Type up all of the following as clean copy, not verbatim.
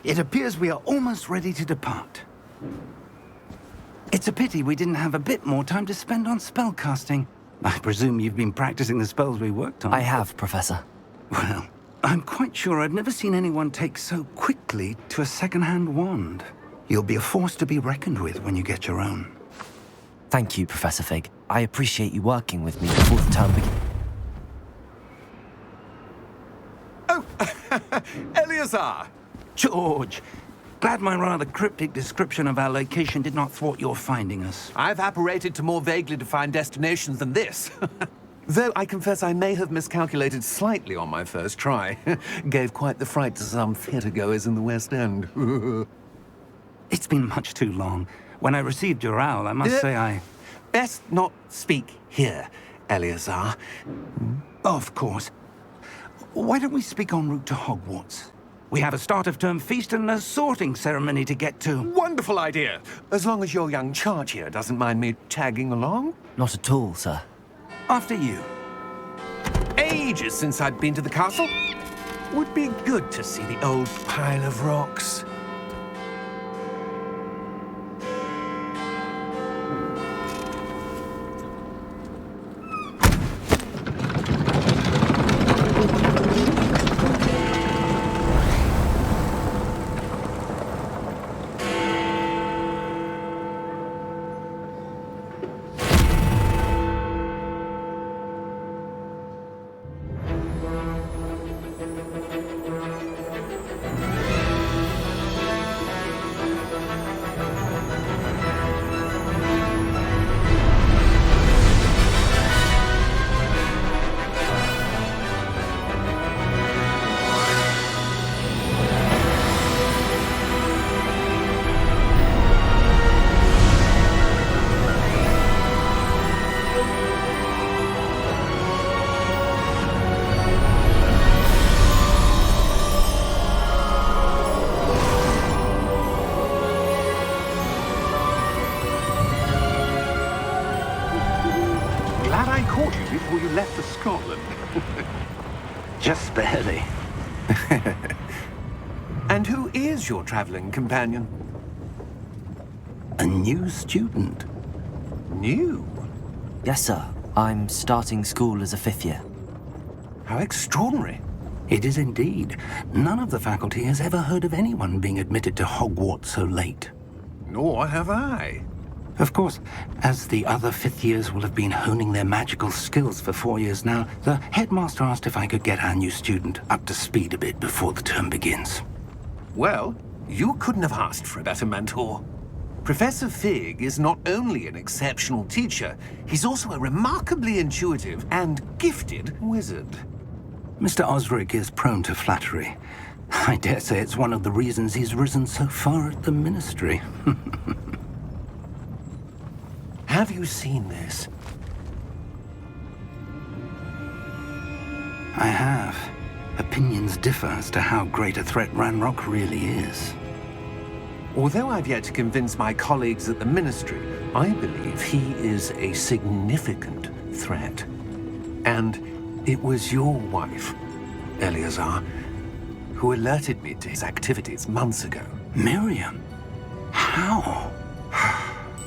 It appears we are almost ready to depart. It's a pity we didn't have a bit more time to spend on spellcasting. I presume you've been practicing the spells we worked on. I have, Professor. Well, I'm quite sure I've never seen anyone take so quickly to a second-hand wand. You'll be a force to be reckoned with when you get your own. Thank you, Professor Fig. I appreciate you working with me before the term begins. Oh, Eleazar! George, glad my rather cryptic description of our location did not thwart your finding us. I've apparated to more vaguely defined destinations than this. Though I confess I may have miscalculated slightly on my first try. Gave quite the fright to some theatre-goers in the West End. It's been much too long. When I received your owl, I must say I... Best not speak here, Eleazar. Of course. Why don't we speak en route to Hogwarts? We have a start-of-term feast and a sorting ceremony to get to. Wonderful idea! As long as your young charge here doesn't mind me tagging along. Not at all, sir. After you. Ages since I'd been to the castle. Would be good to see the old pile of rocks. Before you left for Scotland. Just barely. And who is your traveling companion? A new student. New? Yes, sir. I'm starting school as a 5th year. How extraordinary. It is indeed. None of the faculty has ever heard of anyone being admitted to Hogwarts so late. Nor have I. Of course, as the other 5th years will have been honing their magical skills for 4 years now, the headmaster asked if I could get our new student up to speed a bit before the term begins. Well, you couldn't have asked for a better mentor. Professor Fig is not only an exceptional teacher, he's also a remarkably intuitive and gifted wizard. Mr. Osric is prone to flattery. I dare say it's one of the reasons he's risen so far at the ministry. Have you seen this? I have. Opinions differ as to how great a threat Ranrock really is. Although I've yet to convince my colleagues at the ministry, I believe he is a significant threat. And it was your wife, Eleazar, who alerted me to his activities months ago. Miriam? How?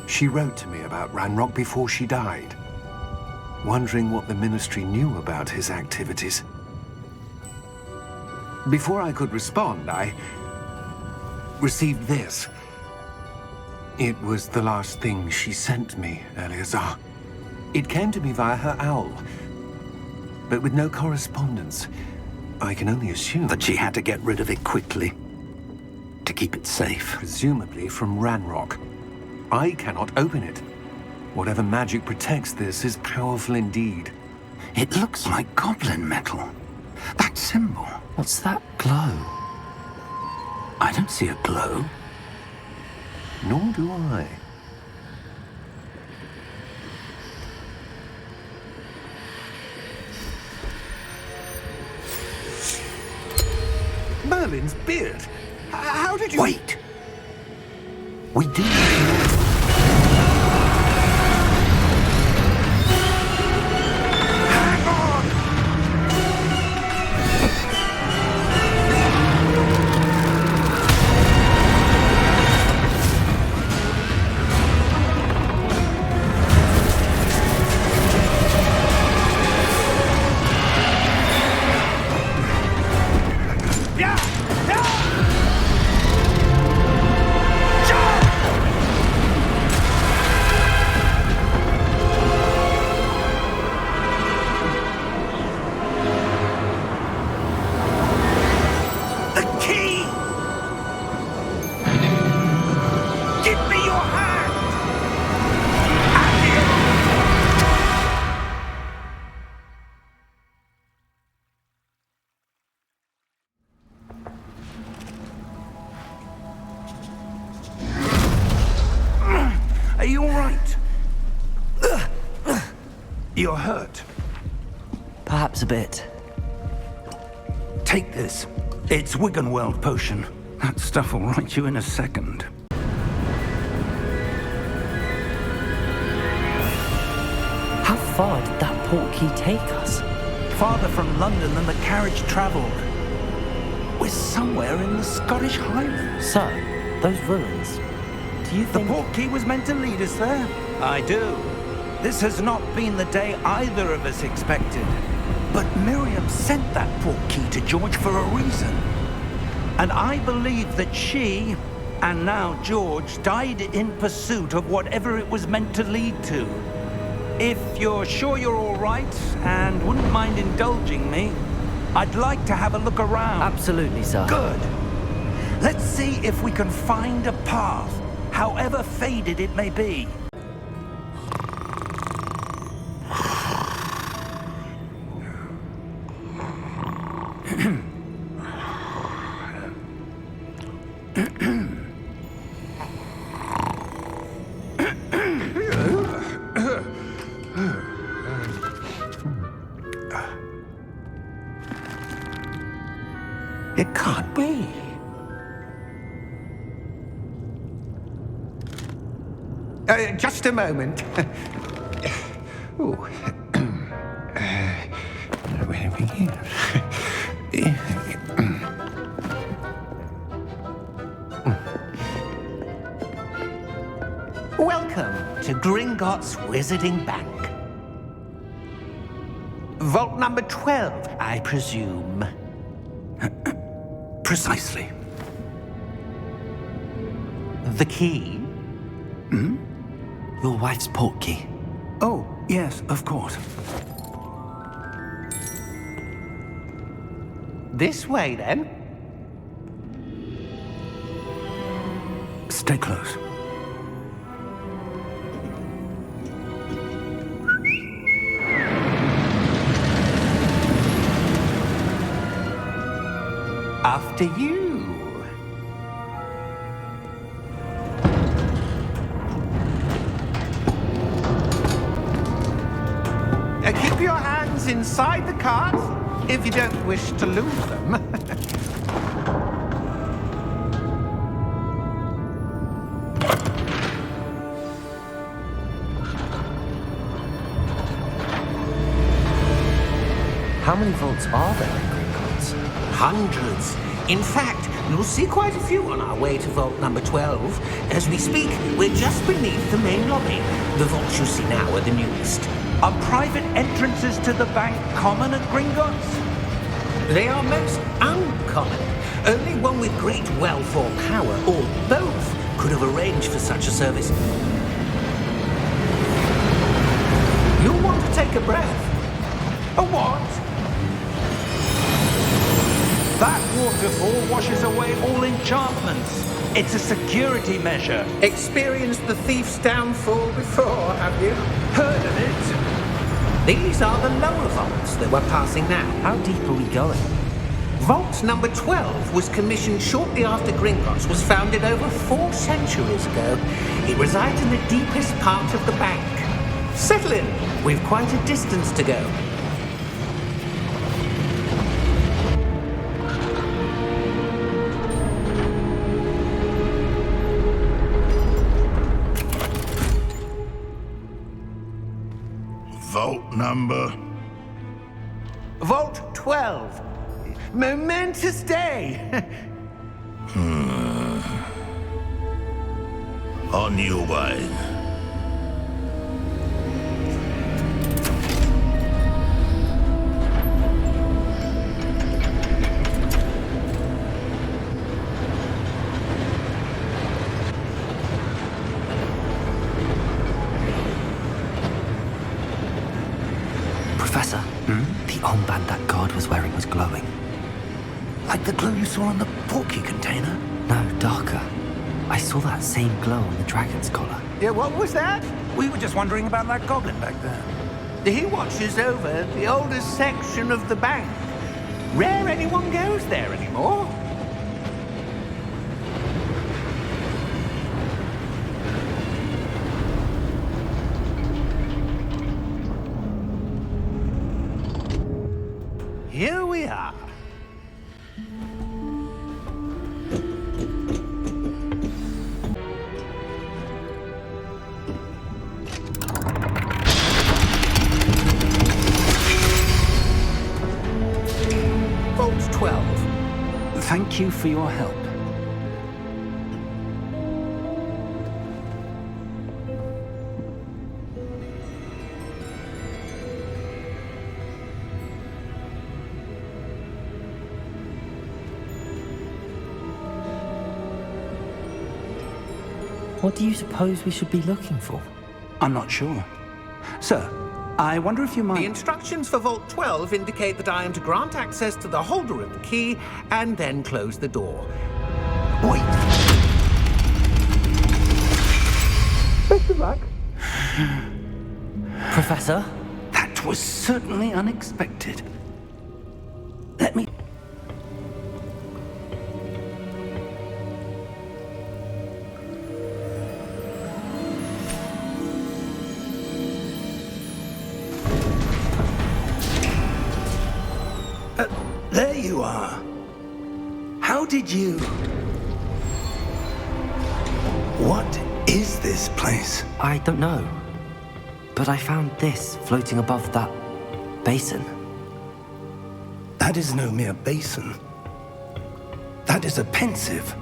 She wrote to me about Ranrock before she died, wondering what the ministry knew about his activities. Before I could respond, I received this. It was the last thing she sent me, Eleazar. It came to me via her owl, but with no correspondence. I can only assume That she had to get rid of it quickly, to keep it safe. presumably from Ranrock. I cannot open it. Whatever magic protects this is powerful indeed. It looks like goblin metal. That symbol. What's that glow? I don't see a glow. Nor do I. Merlin's beard. How did you... Wait! We did. You're hurt. Perhaps a bit. Take this. It's Wiggenweld potion. That stuff will right you in a second. How far did that portkey take us? Farther from London than the carriage travelled. We're somewhere in the Scottish Highlands. Sir, those ruins. Do you The think... portkey was meant to lead us there? I do. This has not been the day either of us expected. But Miriam sent that portkey to George for a reason. And I believe that she, and now George, died in pursuit of whatever it was meant to lead to. If you're sure you're all right, and wouldn't mind indulging me, I'd like to have a look around. Absolutely, sir. Good. Let's see if we can find a path, however faded it may be. It can't be. Just a moment. Ooh. Where are we here? Welcome to Gringotts Wizarding Bank. Vault number 12, I presume. Precisely. The key? Your wife's portkey. Oh, yes, of course. This way, then. Stay close. After you. Keep your hands inside the cart if you don't wish to lose them. How many vaults are there in Gringotts? Hundreds. In fact, you'll see quite a few on our way to vault number 12. As we speak, we're just beneath the main lobby. The vaults you see now are the newest. Are private entrances to the bank common at Gringotts? They are most uncommon. Only one with great wealth or power, or both, could have arranged for such a service. You'll want to take a breath. A what? That waterfall washes away all enchantments. It's a security measure. Experienced the thief's downfall before, have you? Heard of it? These are the lower vaults that we're passing now. How deep are we going? Vault number 12 was commissioned shortly after Gringotts was founded over 4 centuries ago. It resides in the deepest part of the bank. Settle in. We've quite a distance to go. Vault number? Vault 12. Momentous day. On your way. Professor, the armband that guard was wearing was glowing. Like the glow you saw on the portkey container? No, darker. I saw that same glow on the dragon's collar. Yeah, what was that? We were just wondering about that goblin back there. He watches over the oldest section of the bank. Rare anyone goes there anymore. here we are. Vault 12. Thank you for your help. What do you suppose we should be looking for? I'm not sure. Sir, I wonder if you The might... instructions for Vault 12 indicate that I am to grant access to the holder of the key and then close the door. Wait! Best of luck. Professor? That was certainly unexpected. Let me... There you are. How did you... What is this place? I don't know. But I found this floating above that basin. That is no mere basin. That is a pensive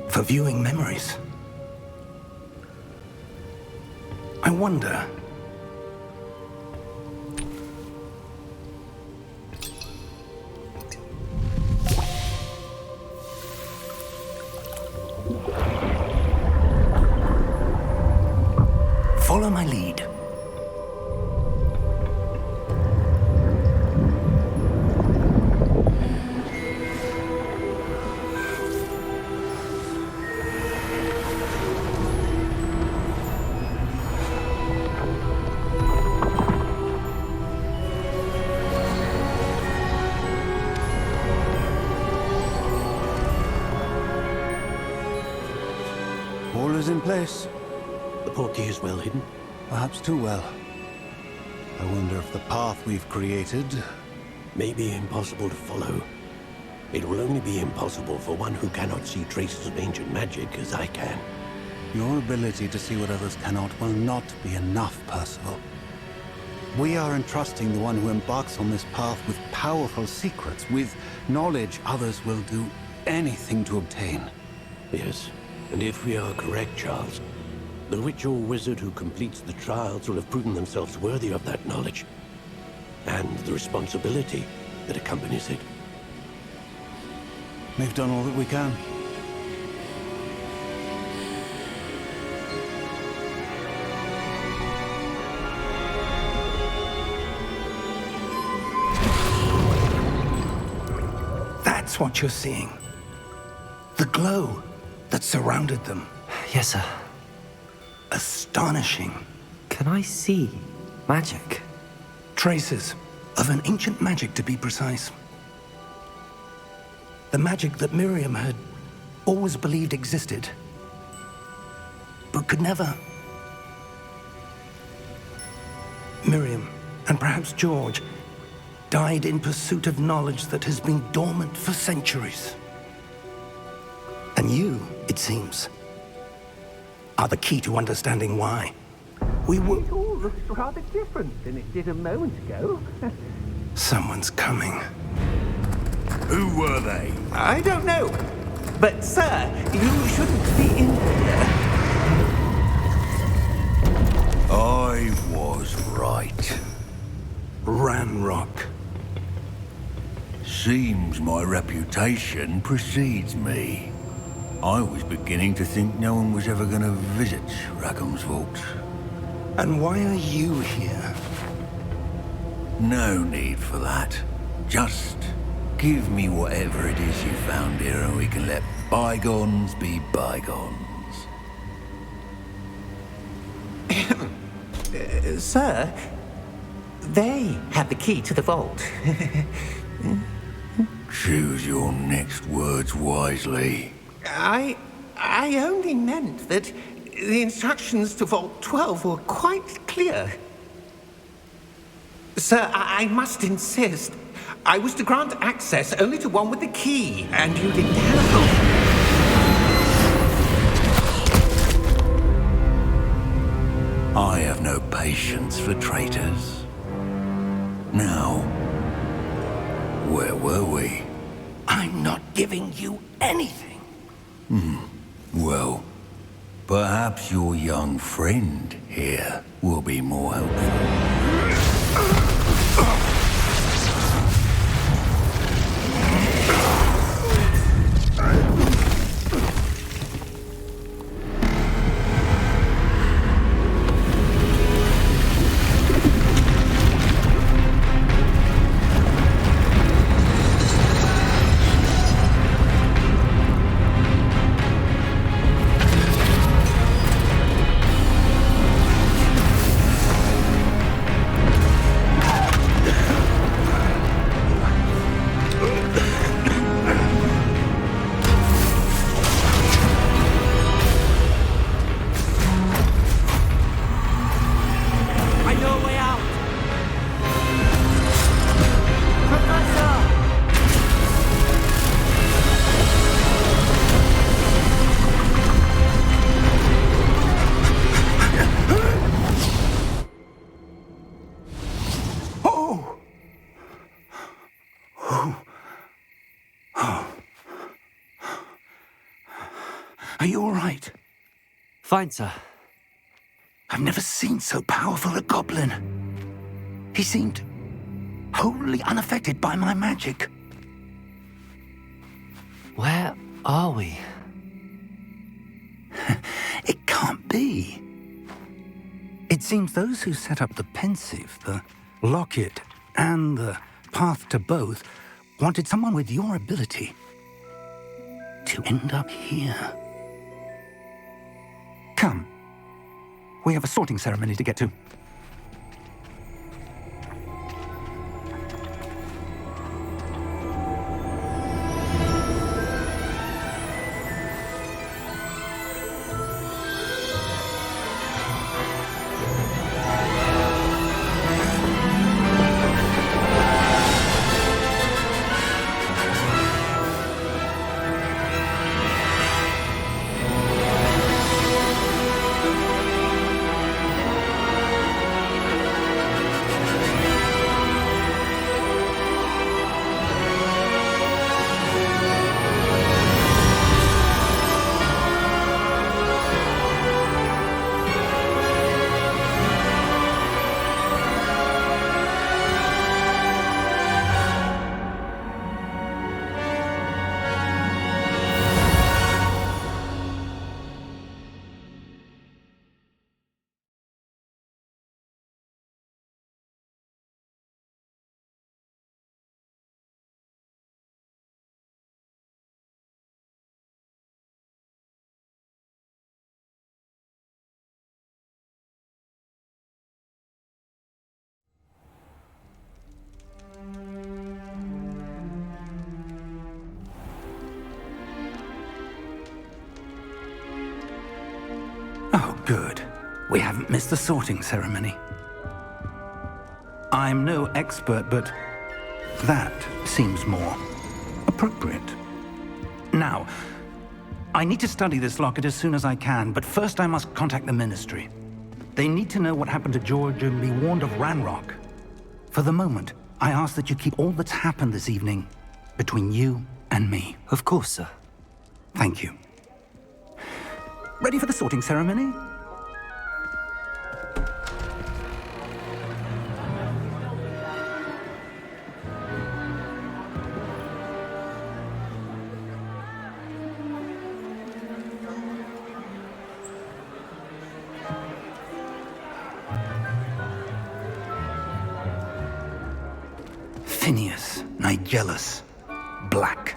for viewing memories. I wonder... Follow my lead. All is in place. The portkey is well hidden. Perhaps too well. I wonder if the path we've created... May be impossible to follow. It will only be impossible for one who cannot see traces of ancient magic as I can. Your ability to see what others cannot will not be enough, Percival. We are entrusting the one who embarks on this path with powerful secrets, with knowledge others will do anything to obtain. Yes, and if we are correct, Charles, the witch or wizard who completes the trials will have proven themselves worthy of that knowledge, and the responsibility that accompanies it. We've done all that we can. That's what you're seeing. The glow that surrounded them. Yes, sir. Astonishing. Can I see magic? Traces of an ancient magic, to be precise. The magic that Miriam had always believed existed, but could never. Miriam, and perhaps George, died in pursuit of knowledge that has been dormant for centuries. And you, it seems, are the key to understanding why. We were... It all looks rather different than it did a moment ago. Someone's coming. Who were they? I don't know. But, sir, you shouldn't be in here. I was right. Ranrock. Seems my reputation precedes me. I was beginning to think no one was ever going to visit Rackham's vault. And why are you here? No need for that. Just give me whatever it is you found here and we can let bygones be bygones. Sir, they have the key to the vault. Choose your next words wisely. I only meant that the instructions to Vault 12 were quite clear. Sir, I must insist. I was to grant access only to one with the key, and you didn't have... I have no patience for traitors. Now, where were we? I'm not giving you anything. Well, perhaps your young friend here will be more helpful. Are you all right? Fine, sir. I've never seen so powerful a goblin. He seemed wholly unaffected by my magic. Where are we? It can't be. It seems those who set up the pensive, the locket, and the path to both wanted someone with your ability to end up here. Come. We have a sorting ceremony to get to. Oh, good. We haven't missed the sorting ceremony. I'm no expert, but that seems more appropriate. Now, I need to study this locket as soon as I can, but first I must contact the Ministry. They need to know what happened to George and be warned of Ranrock. For the moment, I ask that you keep all that's happened this evening between you and me. Of course, sir. Thank you. Ready for the sorting ceremony? Phineas, Nigellus, Black.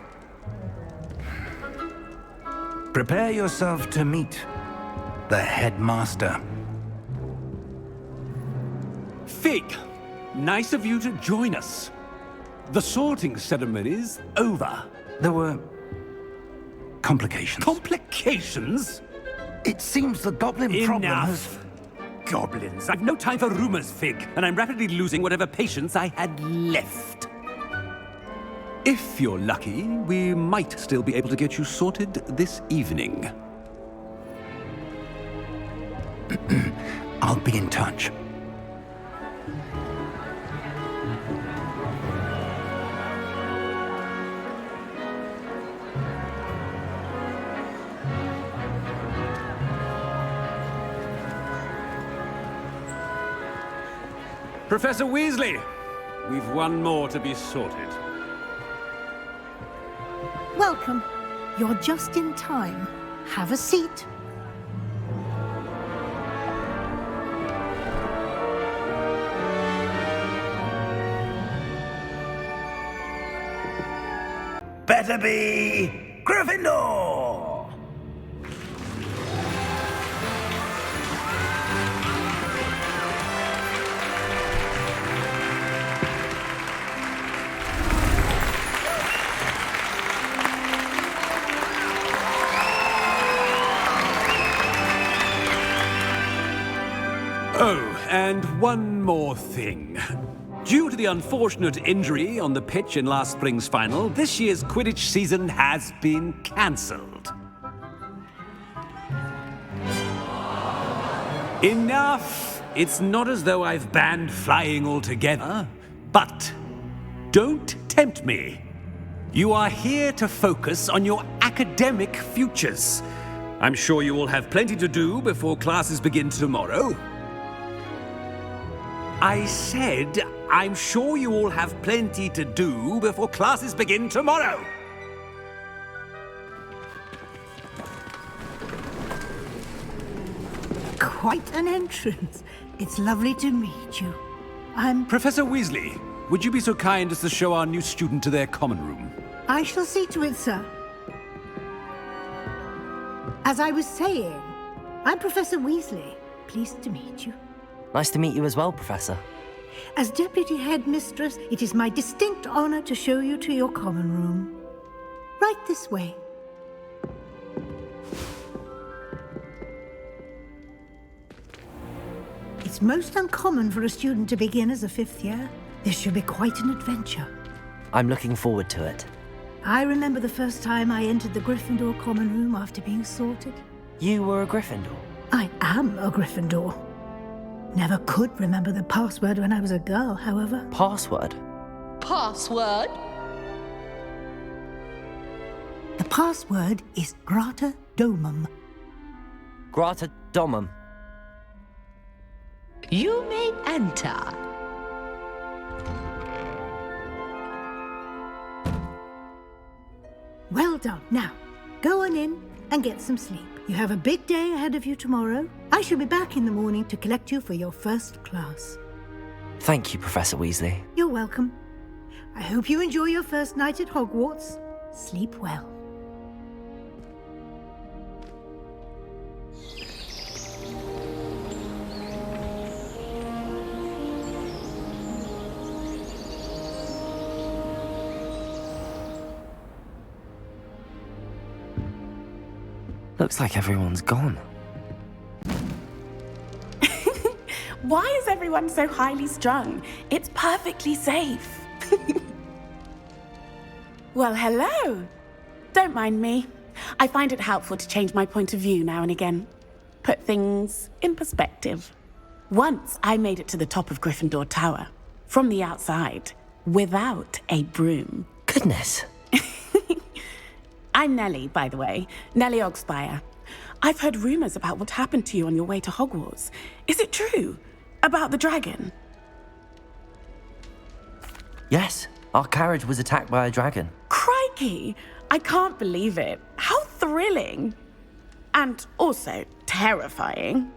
Prepare yourself to meet the headmaster. Fig, nice of you to join us. The sorting ceremony's over. There were complications. Complications? It seems the goblin problem has... Enough. goblins! I've no time for rumors, Fig, and I'm rapidly losing whatever patience I had left. If you're lucky, we might still be able to get you sorted this evening. I'll be in touch. Professor Weasley, we've one more to be sorted. Welcome. You're just in time. Have a seat. Better be Gryffindor! Oh, and one more thing. Due to the unfortunate injury on the pitch in last spring's final, this year's Quidditch season has been cancelled. Enough! It's not as though I've banned flying altogether, but don't tempt me. You are here to focus on your academic futures. I'm sure you will have plenty to do before classes begin tomorrow. I said, I'm sure you all have plenty to do before classes begin tomorrow. Quite an entrance. It's lovely to meet you. Professor Weasley, would you be so kind as to show our new student to their common room? I shall see to it, sir. As I was saying, I'm Professor Weasley. Pleased to meet you. Nice to meet you as well, Professor. As Deputy Headmistress, it is my distinct honor to show you to your common room. Right this way. It's most uncommon for a student to begin as a fifth year. This should be quite an adventure. I'm looking forward to it. I remember the first time I entered the Gryffindor common room after being sorted. You were a Gryffindor? I am a Gryffindor. Never could remember the password when I was a girl, however. Password? Password? The password is Grata Domum. Grata Domum. You may enter. Well done. Now, go on in and get some sleep. You have a big day ahead of you tomorrow. I shall be back in the morning to collect you for your first class. Thank you, Professor Weasley. You're welcome. I hope you enjoy your first night at Hogwarts. Sleep well. Looks like everyone's gone. Why is everyone so highly strung? It's perfectly safe. Well, hello. Don't mind me. I find it helpful to change my point of view now and again. Put things in perspective. Once I made it to the top of Gryffindor Tower, from the outside, without a broom. Goodness. I'm Nellie, by the way. Nellie Ogspire. I've heard rumors about what happened to you on your way to Hogwarts. Is it true? About the dragon? Yes, our carriage was attacked by a dragon. Crikey! I can't believe it. How thrilling! And also terrifying.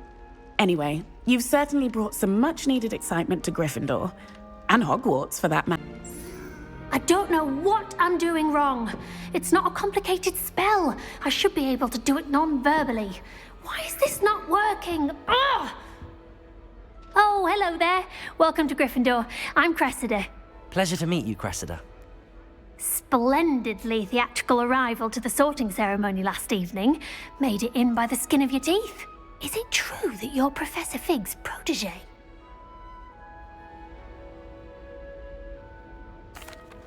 Anyway, you've certainly brought some much-needed excitement to Gryffindor. And Hogwarts, for that matter. I don't know what I'm doing wrong. It's not a complicated spell. I should be able to do it non-verbally. Why is this not working? Ugh! Oh, hello there. Welcome to Gryffindor. I'm Cressida. Pleasure to meet you, Cressida. Splendidly theatrical arrival to the sorting ceremony last evening. Made it in by the skin of your teeth. Is it true that you're Professor Fig's protege?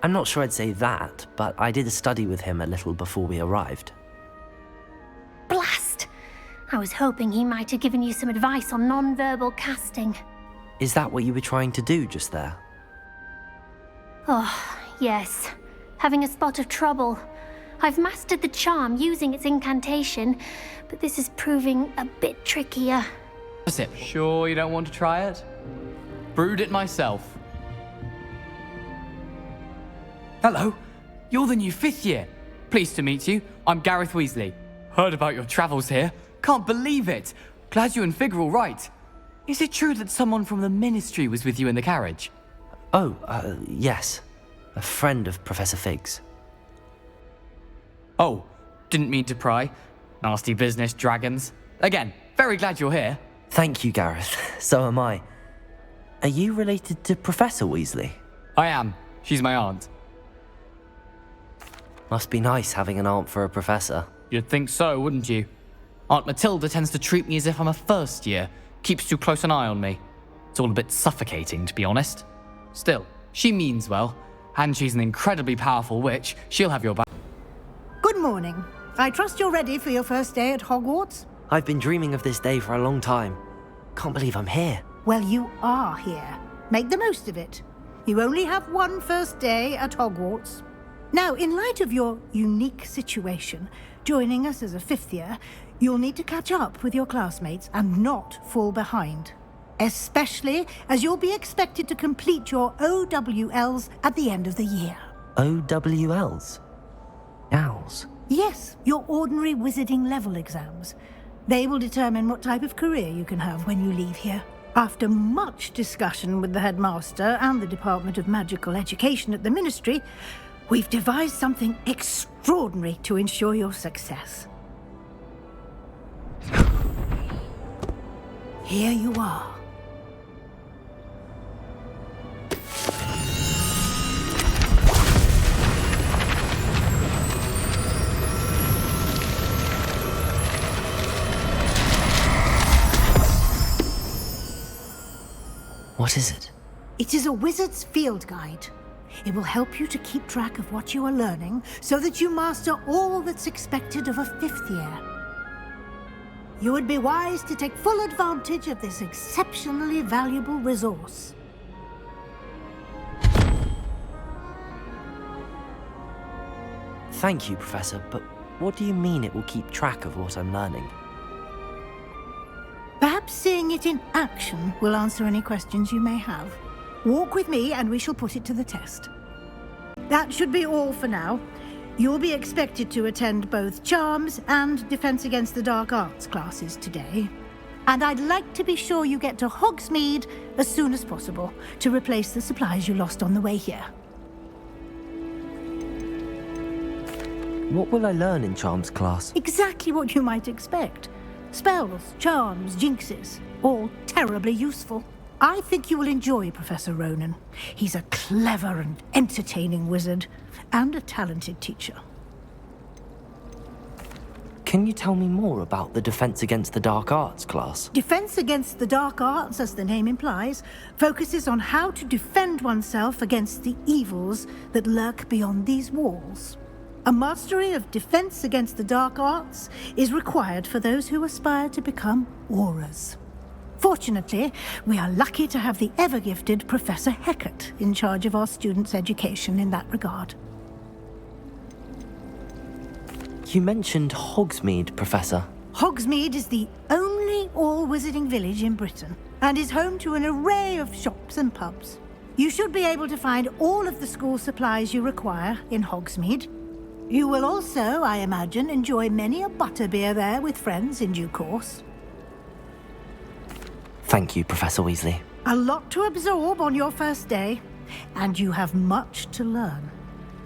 I'm not sure I'd say that, but I did study with him a little before we arrived. Blast! I was hoping he might have given you some advice on non-verbal casting. Is that what you were trying to do just there? Oh, yes. Having a spot of trouble. I've mastered the charm using its incantation, but this is proving a bit trickier. That's it. Sure you don't want to try it? Brewed it myself. Hello, you're the new 5th year. Pleased to meet you. I'm Gareth Weasley. Heard about your travels here. Can't believe it. Glad you and Fig are all right. Is it true that someone from the Ministry was with you in the carriage? Oh, yes. A friend of Professor Fig's. Oh, didn't mean to pry. Nasty business, dragons. Again, very glad you're here. Thank you, Gareth. So am I. Are you related to Professor Weasley? I am. She's my aunt. Must be nice having an aunt for a professor. You'd think so, wouldn't you? Aunt Matilda tends to treat me as if I'm a first year. Keeps too close an eye on me. It's all a bit suffocating, to be honest. Still, she means well, and she's an incredibly powerful witch. She'll have your back. Good morning. I trust you're ready for your first day at Hogwarts? I've been dreaming of this day for a long time. Can't believe I'm here. Well, you are here. Make the most of it. You only have one first day at Hogwarts. Now, in light of your unique situation, joining us as a 5th year, you'll need to catch up with your classmates and not fall behind. Especially as you'll be expected to complete your OWLs at the end of the year. OWLs? Owls? Yes, your ordinary wizarding level exams. They will determine what type of career you can have when you leave here. After much discussion with the headmaster and the Department of Magical Education at the Ministry, we've devised something extraordinary to ensure your success. Here you are. What is it? It is a wizard's field guide. It will help you to keep track of what you are learning so that you master all that's expected of a 5th year. You would be wise to take full advantage of this exceptionally valuable resource. Thank you, Professor, but what do you mean it will keep track of what I'm learning? Perhaps seeing it in action will answer any questions you may have. Walk with me and we shall put it to the test. That should be all for now. You'll be expected to attend both Charms and Defense Against the Dark Arts classes today. And I'd like to be sure you get to Hogsmeade as soon as possible to replace the supplies you lost on the way here. What will I learn in Charms class? Exactly what you might expect. Spells, charms, jinxes, all terribly useful. I think you will enjoy Professor Ronan. He's a clever and entertaining wizard, and a talented teacher. Can you tell me more about the Defense Against the Dark Arts class? Defense Against the Dark Arts, as the name implies, focuses on how to defend oneself against the evils that lurk beyond these walls. A mastery of Defense Against the Dark Arts is required for those who aspire to become Aurors. Fortunately, we are lucky to have the ever-gifted Professor Hecat in charge of our students' education in that regard. You mentioned Hogsmeade, Professor. Hogsmeade is the only all-wizarding village in Britain, and is home to an array of shops and pubs. You should be able to find all of the school supplies you require in Hogsmeade. You will also, I imagine, enjoy many a butterbeer there with friends in due course. Thank you, Professor Weasley. A lot to absorb on your first day, and you have much to learn.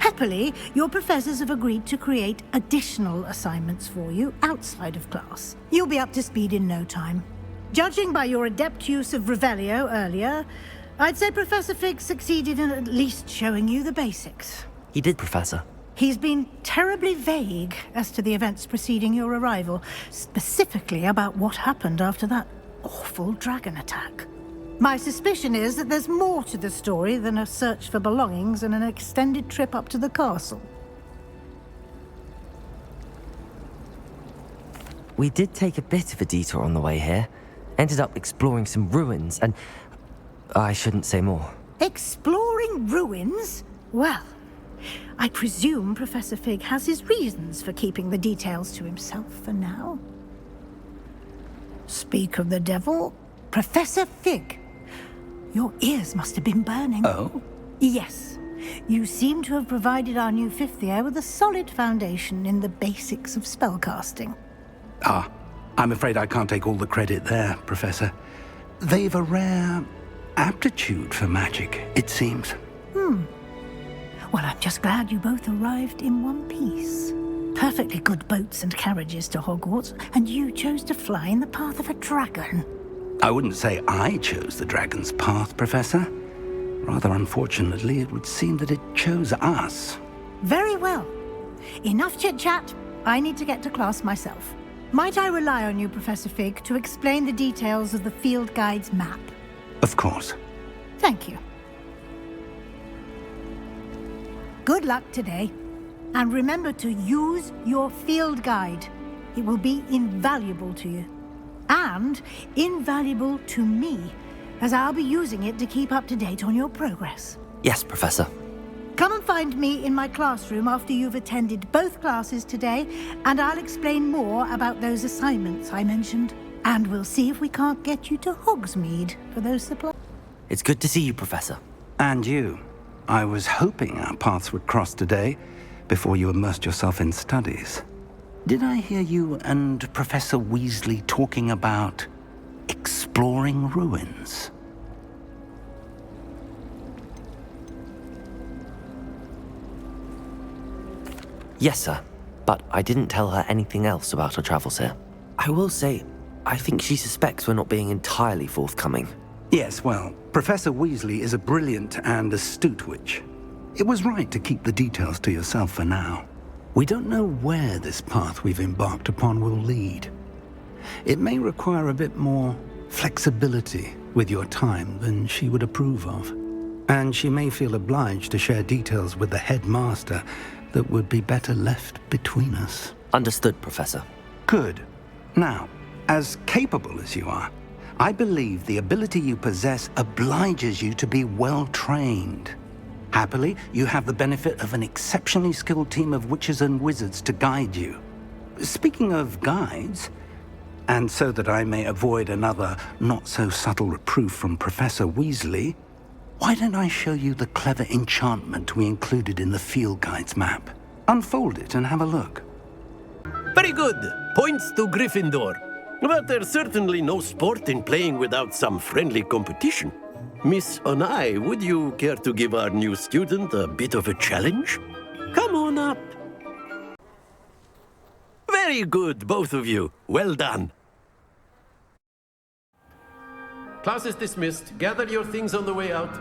Happily, your professors have agreed to create additional assignments for you outside of class. You'll be up to speed in no time. Judging by your adept use of Revelio earlier, I'd say Professor Fig succeeded in at least showing you the basics. He did, Professor. He's been terribly vague as to the events preceding your arrival, specifically about what happened after that awful dragon attack. My suspicion is that there's more to the story than a search for belongings and an extended trip up to the castle. We did take a bit of a detour on the way here. Ended up exploring some ruins and... I shouldn't say more. Exploring ruins? Well, I presume Professor Fig has his reasons for keeping the details to himself for now. Speak of the devil, Professor Fig. Your ears must have been burning. Oh? Yes. You seem to have provided our new fifth year with a solid foundation in the basics of spellcasting. Ah, I'm afraid I can't take all the credit there, Professor. They've a rare aptitude for magic, it seems. Well, I'm just glad you both arrived in one piece. Perfectly good boats and carriages to Hogwarts, and you chose to fly in the path of a dragon. I wouldn't say I chose the dragon's path, Professor. Rather unfortunately, it would seem that it chose us. Very well. Enough chit-chat. I need to get to class myself. Might I rely on you, Professor Fig, to explain the details of the field guide's map? Of course. Thank you. Good luck today. And remember to use your field guide. It will be invaluable to you. And invaluable to me, as I'll be using it to keep up to date on your progress. Yes, Professor. Come and find me in my classroom after you've attended both classes today, and I'll explain more about those assignments I mentioned. And we'll see if we can't get you to Hogsmeade for those supplies. It's good to see you, Professor. And you. I was hoping our paths would cross today, before you immersed yourself in studies. Did I hear you and Professor Weasley talking about exploring ruins? Yes, sir. But I didn't tell her anything else about our travels here. I will say, I think she suspects we're not being entirely forthcoming. Yes, well, Professor Weasley is a brilliant and astute witch. It was right to keep the details to yourself for now. We don't know where this path we've embarked upon will lead. It may require a bit more flexibility with your time than she would approve of. And she may feel obliged to share details with the headmaster that would be better left between us. Understood, Professor. Good. Now, as capable as you are, I believe the ability you possess obliges you to be well-trained. Happily, you have the benefit of an exceptionally skilled team of witches and wizards to guide you. Speaking of guides, and so that I may avoid another not-so-subtle reproof from Professor Weasley, why don't I show you the clever enchantment we included in the field guide's map? Unfold it and have a look. Very good. Points to Gryffindor. But there's certainly no sport in playing without some friendly competition. Miss Onai, would you care to give our new student a bit of a challenge? Come on up. Very good, both of you. Well done. Class is dismissed. Gather your things on the way out.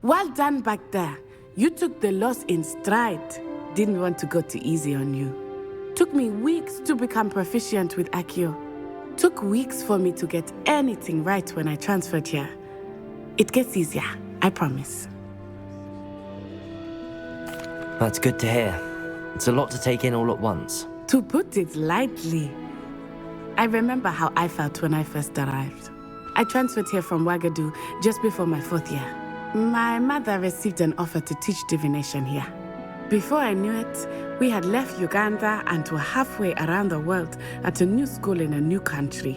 Well done back there. You took the loss in stride. Didn't want to go too easy on you. Took me weeks to become proficient with Accio. Took weeks for me to get anything right when I transferred here. It gets easier, I promise. That's good to hear. It's a lot to take in all at once. To put it lightly, I remember how I felt when I first arrived. I transferred here from Wagadu just before my 4th year. My mother received an offer to teach divination here. Before I knew it, we had left Uganda and were halfway around the world at a new school in a new country.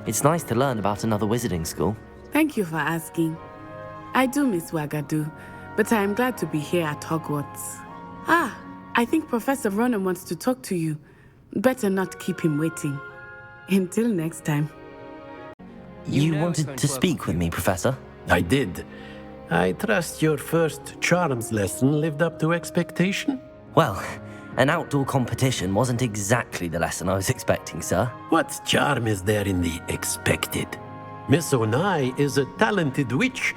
It's nice to learn about another wizarding school. Thank you for asking. I do miss Wagadu, but I am glad to be here at Hogwarts. Ah, I think Professor Ronan wants to talk to you. Better not keep him waiting. Until next time. You wanted to speak with me, Professor? I did. I trust your first charms lesson lived up to expectation? Well, an outdoor competition wasn't exactly the lesson I was expecting, sir. What charm is there in the expected? Miss Onai is a talented witch,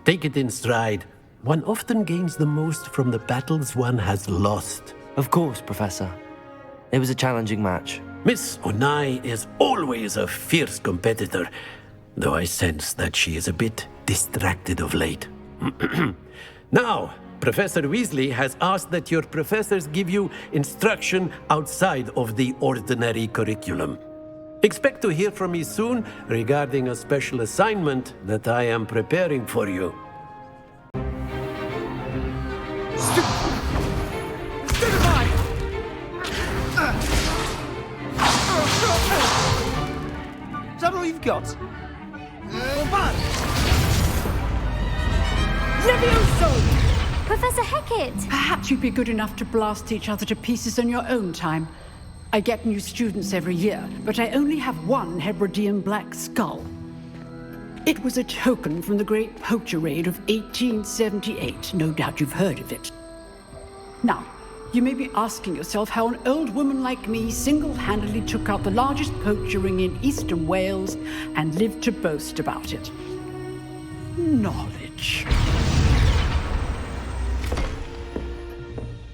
Take it in stride. One often gains the most from the battles one has lost. Of course, Professor. It was a challenging match. Miss Onai is always a fierce competitor, though I sense that she is a bit distracted of late. Now, Professor Weasley has asked that your professors give you instruction outside of the ordinary curriculum. Expect to hear from me soon regarding a special assignment that I am preparing for you. Is that all you've got? Levioso! Professor Hecat! Perhaps you'd be good enough to blast each other to pieces in your own time. I get new students every year, but I only have one Hebridean black skull. It was a token from the Great Poacher Raid of 1878. No doubt you've heard of it. Now, you may be asking yourself how an old woman like me single-handedly took out the largest poacher ring in eastern Wales and lived to boast about it. Knowledge.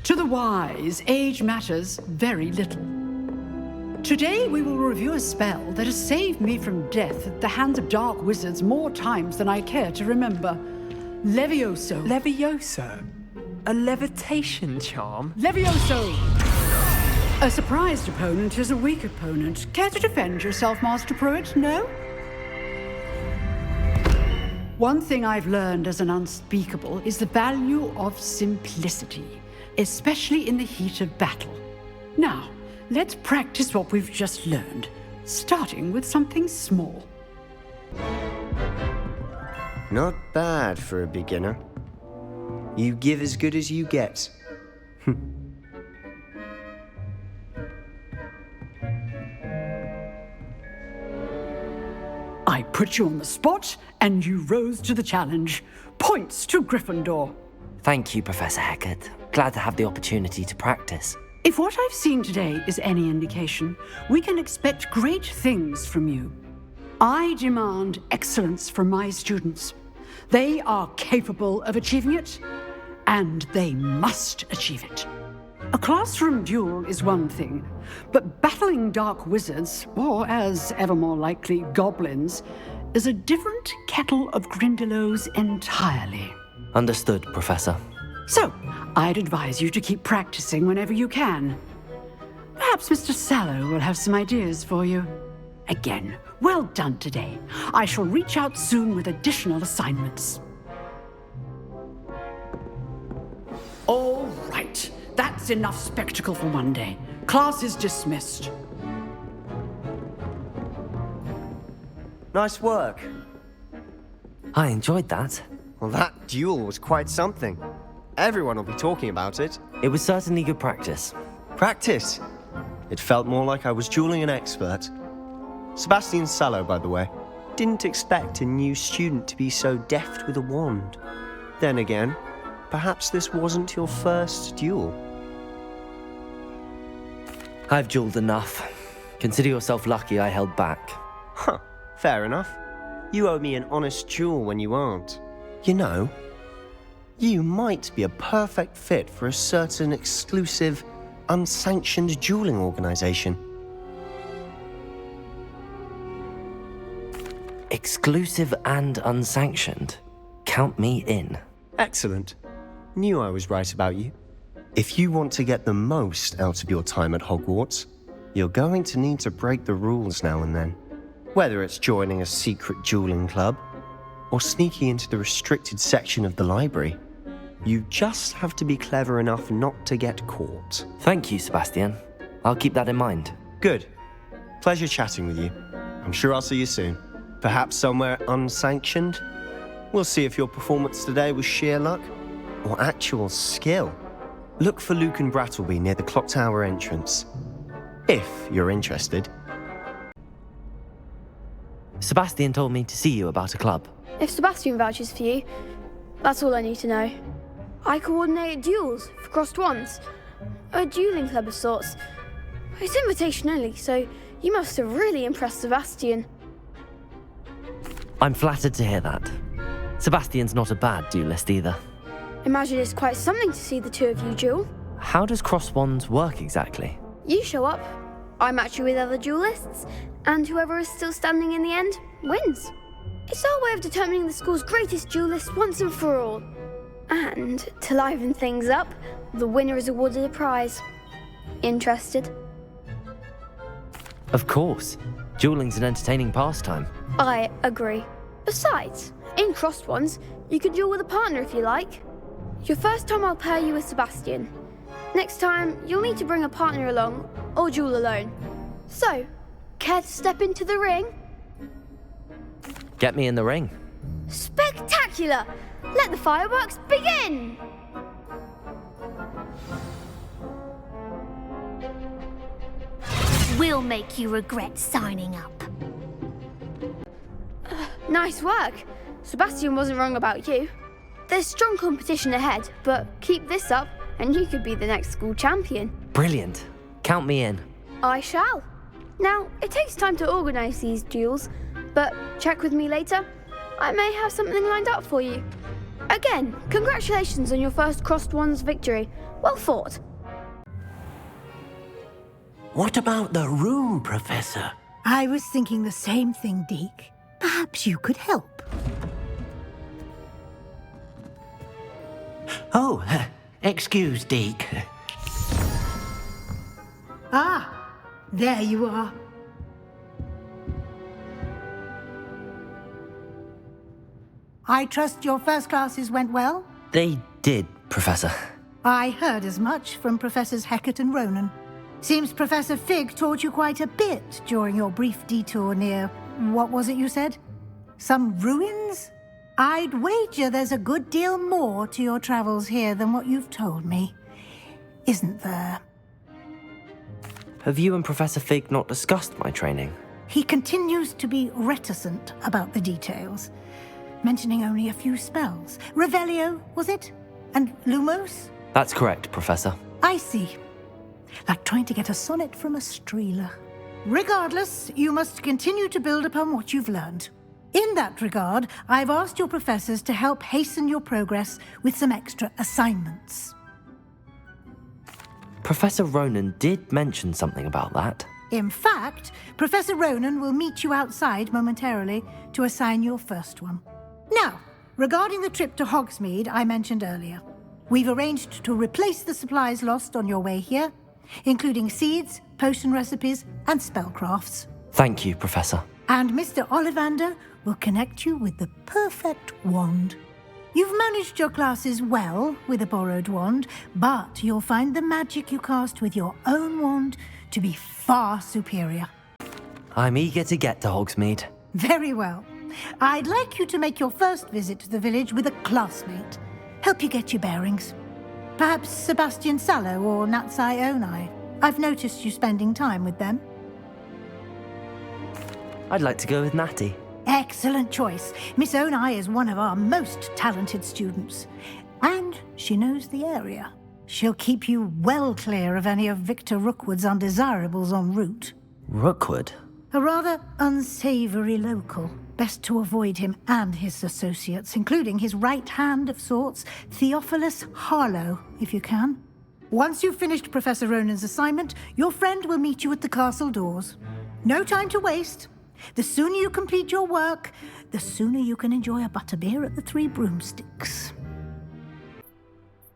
To the wise, age matters very little. Today we will review a spell that has saved me from death at the hands of dark wizards more times than I care to remember. Levioso. Levioso? A levitation charm? Levioso! A surprised opponent is a weak opponent. Care to defend yourself, Master Pruitt? No? One thing I've learned as an unspeakable is the value of simplicity, especially in the heat of battle. Now, let's practice what we've just learned, starting with something small. Not bad for a beginner. You give as good as you get. I put you on the spot, and you rose to the challenge. Points to Gryffindor. Thank you, Professor Hecat. Glad to have the opportunity to practice. If what I've seen today is any indication, we can expect great things from you. I demand excellence from my students. They are capable of achieving it, and they must achieve it. A classroom duel is one thing, but battling dark wizards, or as ever more likely, goblins, is a different kettle of Grindylows entirely. Understood, Professor. So, I'd advise you to keep practicing whenever you can. Perhaps Mr. Sallow will have some ideas for you. Again, well done today. I shall reach out soon with additional assignments. All right. That's enough spectacle for one day. Class is dismissed. Nice work. I enjoyed that. Well, that duel was quite something. Everyone will be talking about it. It was certainly good practice. Practice? It felt more like I was dueling an expert. Sebastian Sallow, by the way. Didn't expect a new student to be so deft with a wand. Then again, perhaps this wasn't your first duel. I've dueled enough. Consider yourself lucky I held back. Huh, fair enough. You owe me an honest duel when you aren't. You know, you might be a perfect fit for a certain exclusive, unsanctioned dueling organization. Exclusive and unsanctioned? Count me in. Excellent. Knew I was right about you. If you want to get the most out of your time at Hogwarts, you're going to need to break the rules now and then. Whether it's joining a secret dueling club, or sneaking into the restricted section of the library. You just have to be clever enough not to get caught. Thank you, Sebastian. I'll keep that in mind. Good. Pleasure chatting with you. I'm sure I'll see you soon. Perhaps somewhere unsanctioned? We'll see if your performance today was sheer luck or actual skill. Look for Luke and Brattleby near the clock tower entrance. If you're interested. Sebastian told me to see you about a club. If Sebastian vouches for you, that's all I need to know. I coordinate duels for crossed wands. A dueling club of sorts. It's invitation only, so you must have really impressed Sebastian. I'm flattered to hear that. Sebastian's not a bad duelist either. Imagine it's quite something to see the two of you duel. How does cross wands work exactly? You show up, I match you with other duelists, and whoever is still standing in the end wins. It's our way of determining the school's greatest duelist once and for all. And to liven things up, the winner is awarded a prize. Interested? Of course. Dueling's an entertaining pastime. I agree. Besides, in crossed ones, you can duel with a partner if you like. Your first time I'll pair you with Sebastian. Next time, you'll need to bring a partner along, or duel alone. So, care to step into the ring? Get me in the ring. Spectacular! Let the fireworks begin! We'll make you regret signing up. Nice work. Sebastian wasn't wrong about you. There's strong competition ahead, but keep this up and you could be the next school champion. Brilliant. Count me in. I shall. Now, it takes time to organise these duels, but check with me later. I may have something lined up for you. Again, congratulations on your first crossed wands victory. Well fought. What about the room, Professor? I was thinking the same thing, Deke. Perhaps you could help. Oh, excuse, Deke. Ah, there you are. I trust your first classes went well? They did, Professor. I heard as much from Professors Hecat and Ronan. Seems Professor Fig taught you quite a bit during your brief detour near... what was it you said? Some ruins? I'd wager there's a good deal more to your travels here than what you've told me. Isn't there? Have you and Professor Fig not discussed my training? He continues to be reticent about the details, mentioning only a few spells. Revelio, was it? And Lumos? That's correct, Professor. I see. Like trying to get a sonnet from a streeler. Regardless, you must continue to build upon what you've learned. In that regard, I've asked your professors to help hasten your progress with some extra assignments. Professor Ronan did mention something about that. In fact, Professor Ronan will meet you outside momentarily to assign your first one. Now, regarding the trip to Hogsmeade I mentioned earlier, we've arranged to replace the supplies lost on your way here, including seeds, potion recipes, and spellcrafts. Thank you, Professor. And Mr. Ollivander will connect you with the perfect wand. You've managed your classes well with a borrowed wand, but you'll find the magic you cast with your own wand to be far superior. I'm eager to get to Hogsmeade. Very well. I'd like you to make your first visit to the village with a classmate. Help you get your bearings. Perhaps Sebastian Sallow or Natsai Onai. I've noticed you spending time with them. I'd like to go with Natty. Excellent choice. Miss Onai is one of our most talented students. And she knows the area. She'll keep you well clear of any of Victor Rookwood's undesirables en route. Rookwood? A rather unsavory local. Best to avoid him and his associates, including his right hand of sorts, Theophilus Harlow, if you can. Once you've finished Professor Ronan's assignment, your friend will meet you at the castle doors. No time to waste. The sooner you complete your work, the sooner you can enjoy a butterbeer at the Three Broomsticks.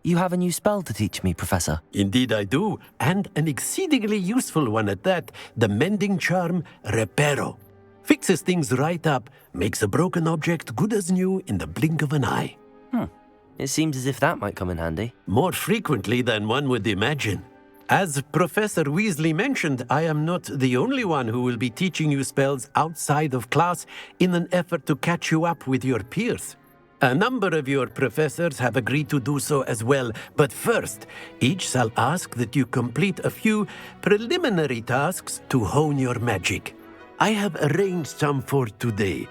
You have a new spell to teach me, Professor. Indeed I do, and an exceedingly useful one at that, the mending charm Reparo. Fixes things right up, makes a broken object good as new in the blink of an eye. It seems as if that might come in handy. More frequently than one would imagine. As Professor Weasley mentioned, I am not the only one who will be teaching you spells outside of class in an effort to catch you up with your peers. A number of your professors have agreed to do so as well, but first, each shall ask that you complete a few preliminary tasks to hone your magic. I have arranged some for today.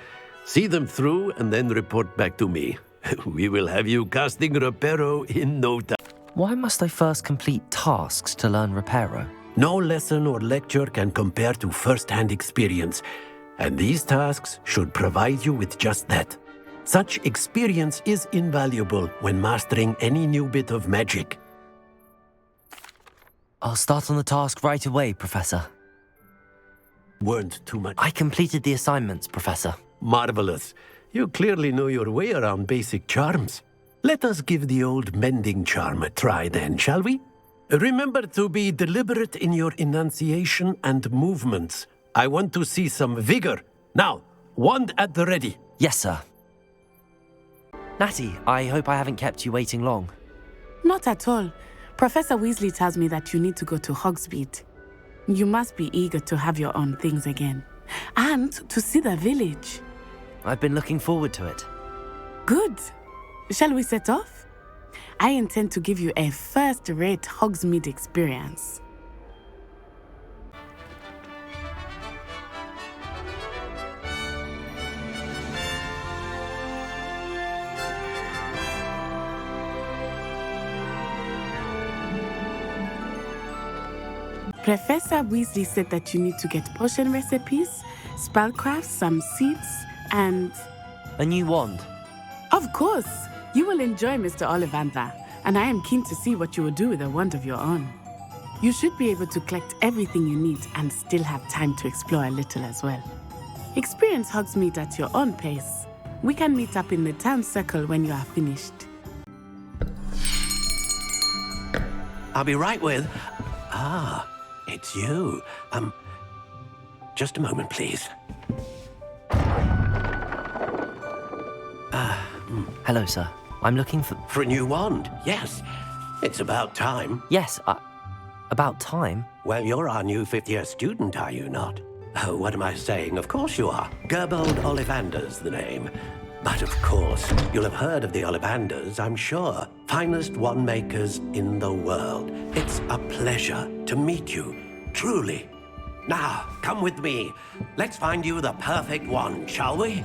See them through and then report back to me. We will have you casting Reparo in no time. Why must I first complete tasks to learn Reparo? No lesson or lecture can compare to first-hand experience, and these tasks should provide you with just that. Such experience is invaluable when mastering any new bit of magic. I'll start on the task right away, Professor. Weren't too much. I completed the assignments, Professor. Marvelous. You clearly know your way around basic charms. Let us give the old mending charm a try then, shall we? Remember to be deliberate in your enunciation and movements. I want to see some vigor. Now, wand at the ready. Yes, sir. Natty, I hope I haven't kept you waiting long. Not at all. Professor Weasley tells me that you need to go to Hogsmeade. You must be eager to have your own things again. And to see the village. I've been looking forward to it. Good. Shall we set off? I intend to give you a first-rate Hogsmeade experience. Professor Weasley said that you need to get potion recipes, spellcrafts, some seeds, and... a new wand. Of course! You will enjoy Mr. Ollivander, and I am keen to see what you will do with a wand of your own. You should be able to collect everything you need and still have time to explore a little as well. Experience Hogsmeade at your own pace. We can meet up in the town circle when you are finished. I'll be right with... Ah, it's you. Just a moment, please. Hello, sir. I'm looking for... For a new wand, yes. It's about time. Yes, about time? Well, you're our new fifth-year student, are you not? Oh, what am I saying? Of course you are. Gerbold Ollivander's the name. But of course, you'll have heard of the Ollivanders, I'm sure. Finest wand makers in the world. It's a pleasure to meet you, truly. Now, come with me. Let's find you the perfect wand, shall we?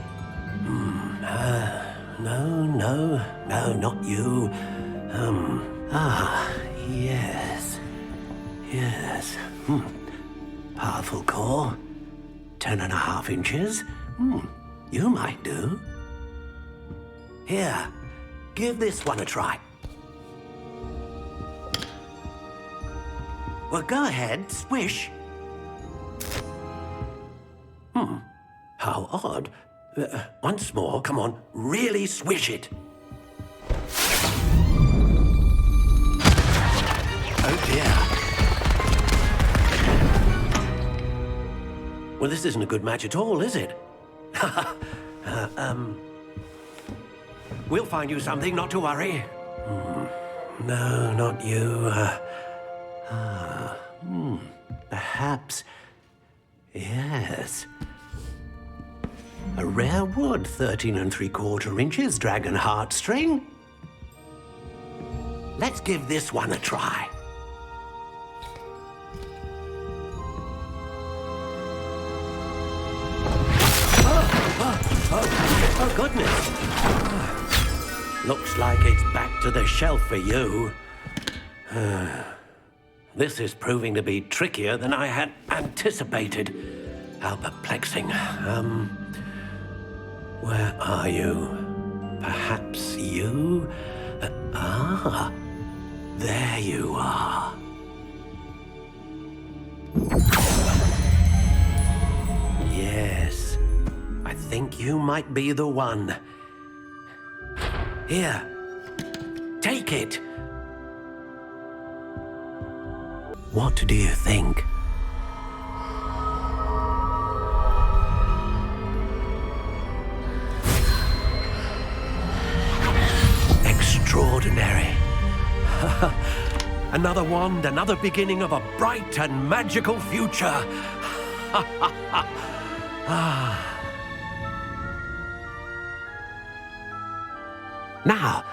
No, not you. Yes. Powerful core. 10.5 inches. You might do. Here, give this one a try. Well, go ahead, swish. How odd. Once more, come on, really swish it. Oh dear. Well, this isn't a good match at all, is it? We'll find you something, not to worry. No, not you. Perhaps... yes. A rare wood, 13 3/4 inches, dragon heartstring. Let's give this one a try. Oh, goodness. Looks like it's back to the shelf for you. This is proving to be trickier than I had anticipated. How perplexing. Where are you? Perhaps you? There you are. Yes, I think you might be the one. Here, take it. What do you think? Extraordinary. Another wand, another beginning of a bright and magical future. Now,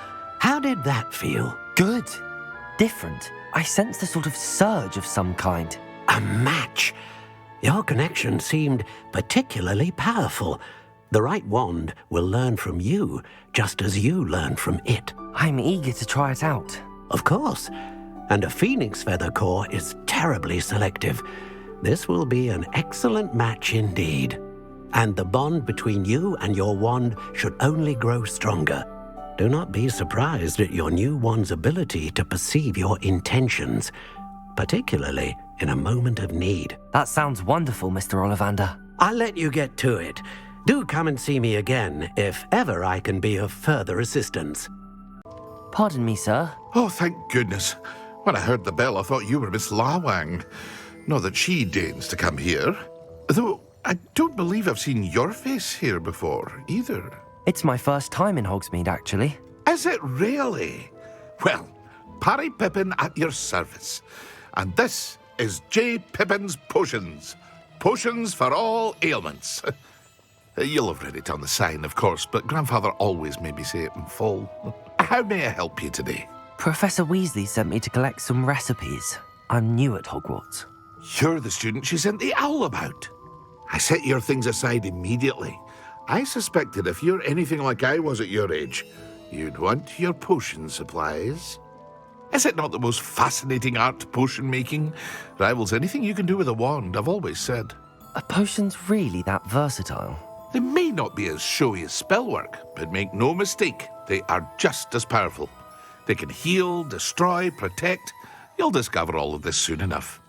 how did that feel? Good. Different. I sensed a sort of surge of some kind. A match. Your connection seemed particularly powerful. The right wand will learn from you, just as you learn from it. I'm eager to try it out. Of course. And a phoenix feather core is terribly selective. This will be an excellent match indeed. and the bond between you and your wand should only grow stronger. Do not be surprised at your new wand's ability to perceive your intentions, particularly in a moment of need. That sounds wonderful, Mr. Ollivander. I'll let you get to it. Do come and see me again if ever I can be of further assistance. Pardon me, sir. Oh, thank goodness. When I heard the bell, I thought you were Miss Lawang. Not that she deigns to come here. Though I don't believe I've seen your face here before, either. It's my first time in Hogsmeade, actually. Is it really? Well, Parry Pippin at your service. And this is J. Pippin's Potions. Potions for all ailments. You'll have read it on the sign, of course, but Grandfather always made me say it in full. How may I help you today? Professor Weasley sent me to collect some recipes. I'm new at Hogwarts. You're the student she sent the owl about. I set your things aside immediately. I suspected if you're anything like I was at your age, you'd want your potion supplies. Is it not the most fascinating art, potion making? Rivals anything you can do with a wand, I've always said. Are potions really that versatile? They may not be as showy as spellwork, but make no mistake, they are just as powerful. They can heal, destroy, protect. You'll discover all of this soon enough.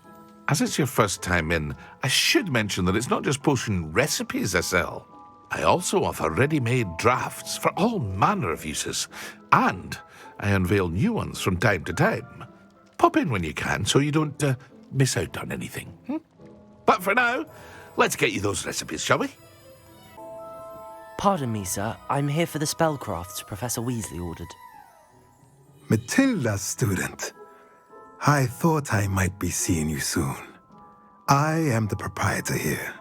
As it's your first time in, I should mention that it's not just potion recipes I sell. I also offer ready-made drafts for all manner of uses, and I unveil new ones from time to time. Pop in when you can so you don't miss out on anything. But for now, let's get you those recipes, shall we? Pardon me, sir. I'm here for the spellcrafts Professor Weasley ordered. Matilda, student. I thought I might be seeing you soon. I am the proprietor here,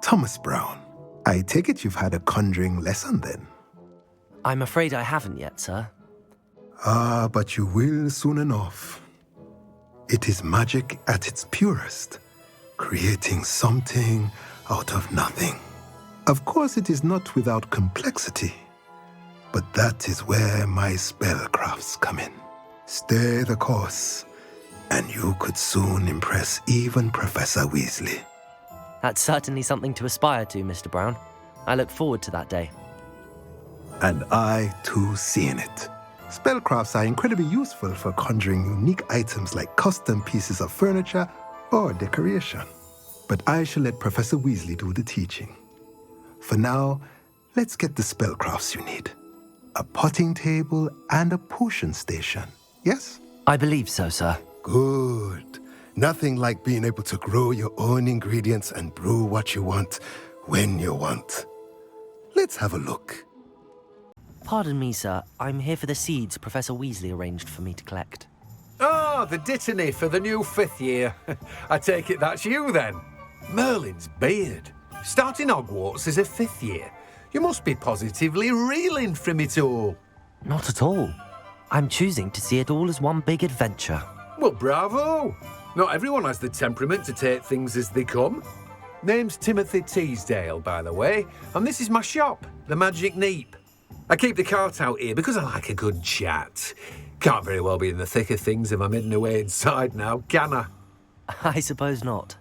Thomas Brown. I take it you've had a conjuring lesson then? I'm afraid I haven't yet, sir. Ah, but you will soon enough. It is magic at its purest, creating something out of nothing. Of course, it is not without complexity, but that is where my spellcrafts come in. Stay the course, and you could soon impress even Professor Weasley. That's certainly something to aspire to, Mr. Brown. I look forward to that day. And I, too, see in it. Spellcrafts are incredibly useful for conjuring unique items like custom pieces of furniture or decoration. But I shall let Professor Weasley do the teaching. For now, let's get the spellcrafts you need. A potting table and a potion station, yes? I believe so, sir. Good. Nothing like being able to grow your own ingredients and brew what you want, when you want. Let's have a look. Pardon me, sir. I'm here for the seeds Professor Weasley arranged for me to collect. Oh, the dittany for the new 5th year. I take it that's you, then. Merlin's beard. Starting Hogwarts as a 5th year. You must be positively reeling from it all. Not at all. I'm choosing to see it all as one big adventure. Well, bravo! Not everyone has the temperament to take things as they come. Name's Timothy Teasdale, by the way, and this is my shop, the Magic Neep. I keep the cart out here because I like a good chat. Can't very well be in the thick of things if I'm hidden away inside now, can I? I suppose not.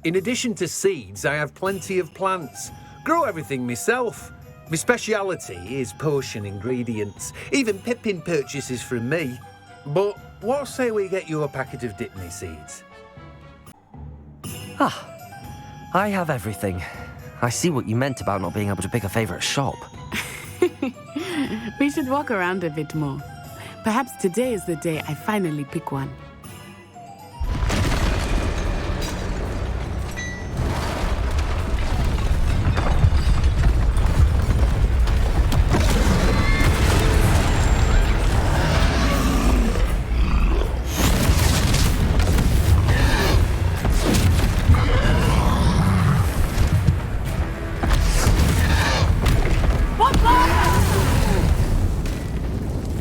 In addition to seeds, I have plenty of plants. Grow everything myself. My speciality is potion ingredients. Even Pippin purchases from me. But what say we get you a packet of Dipney seeds? I have everything. I see what you meant about not being able to pick a favourite shop. We should walk around a bit more. Perhaps today is the day I finally pick one.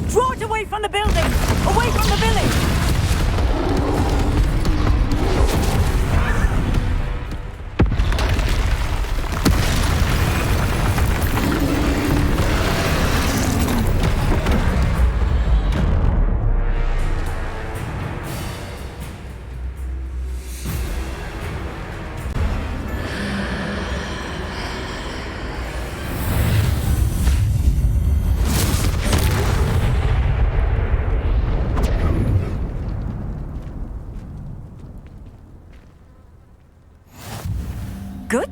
Draw it away from the building! Away from the village!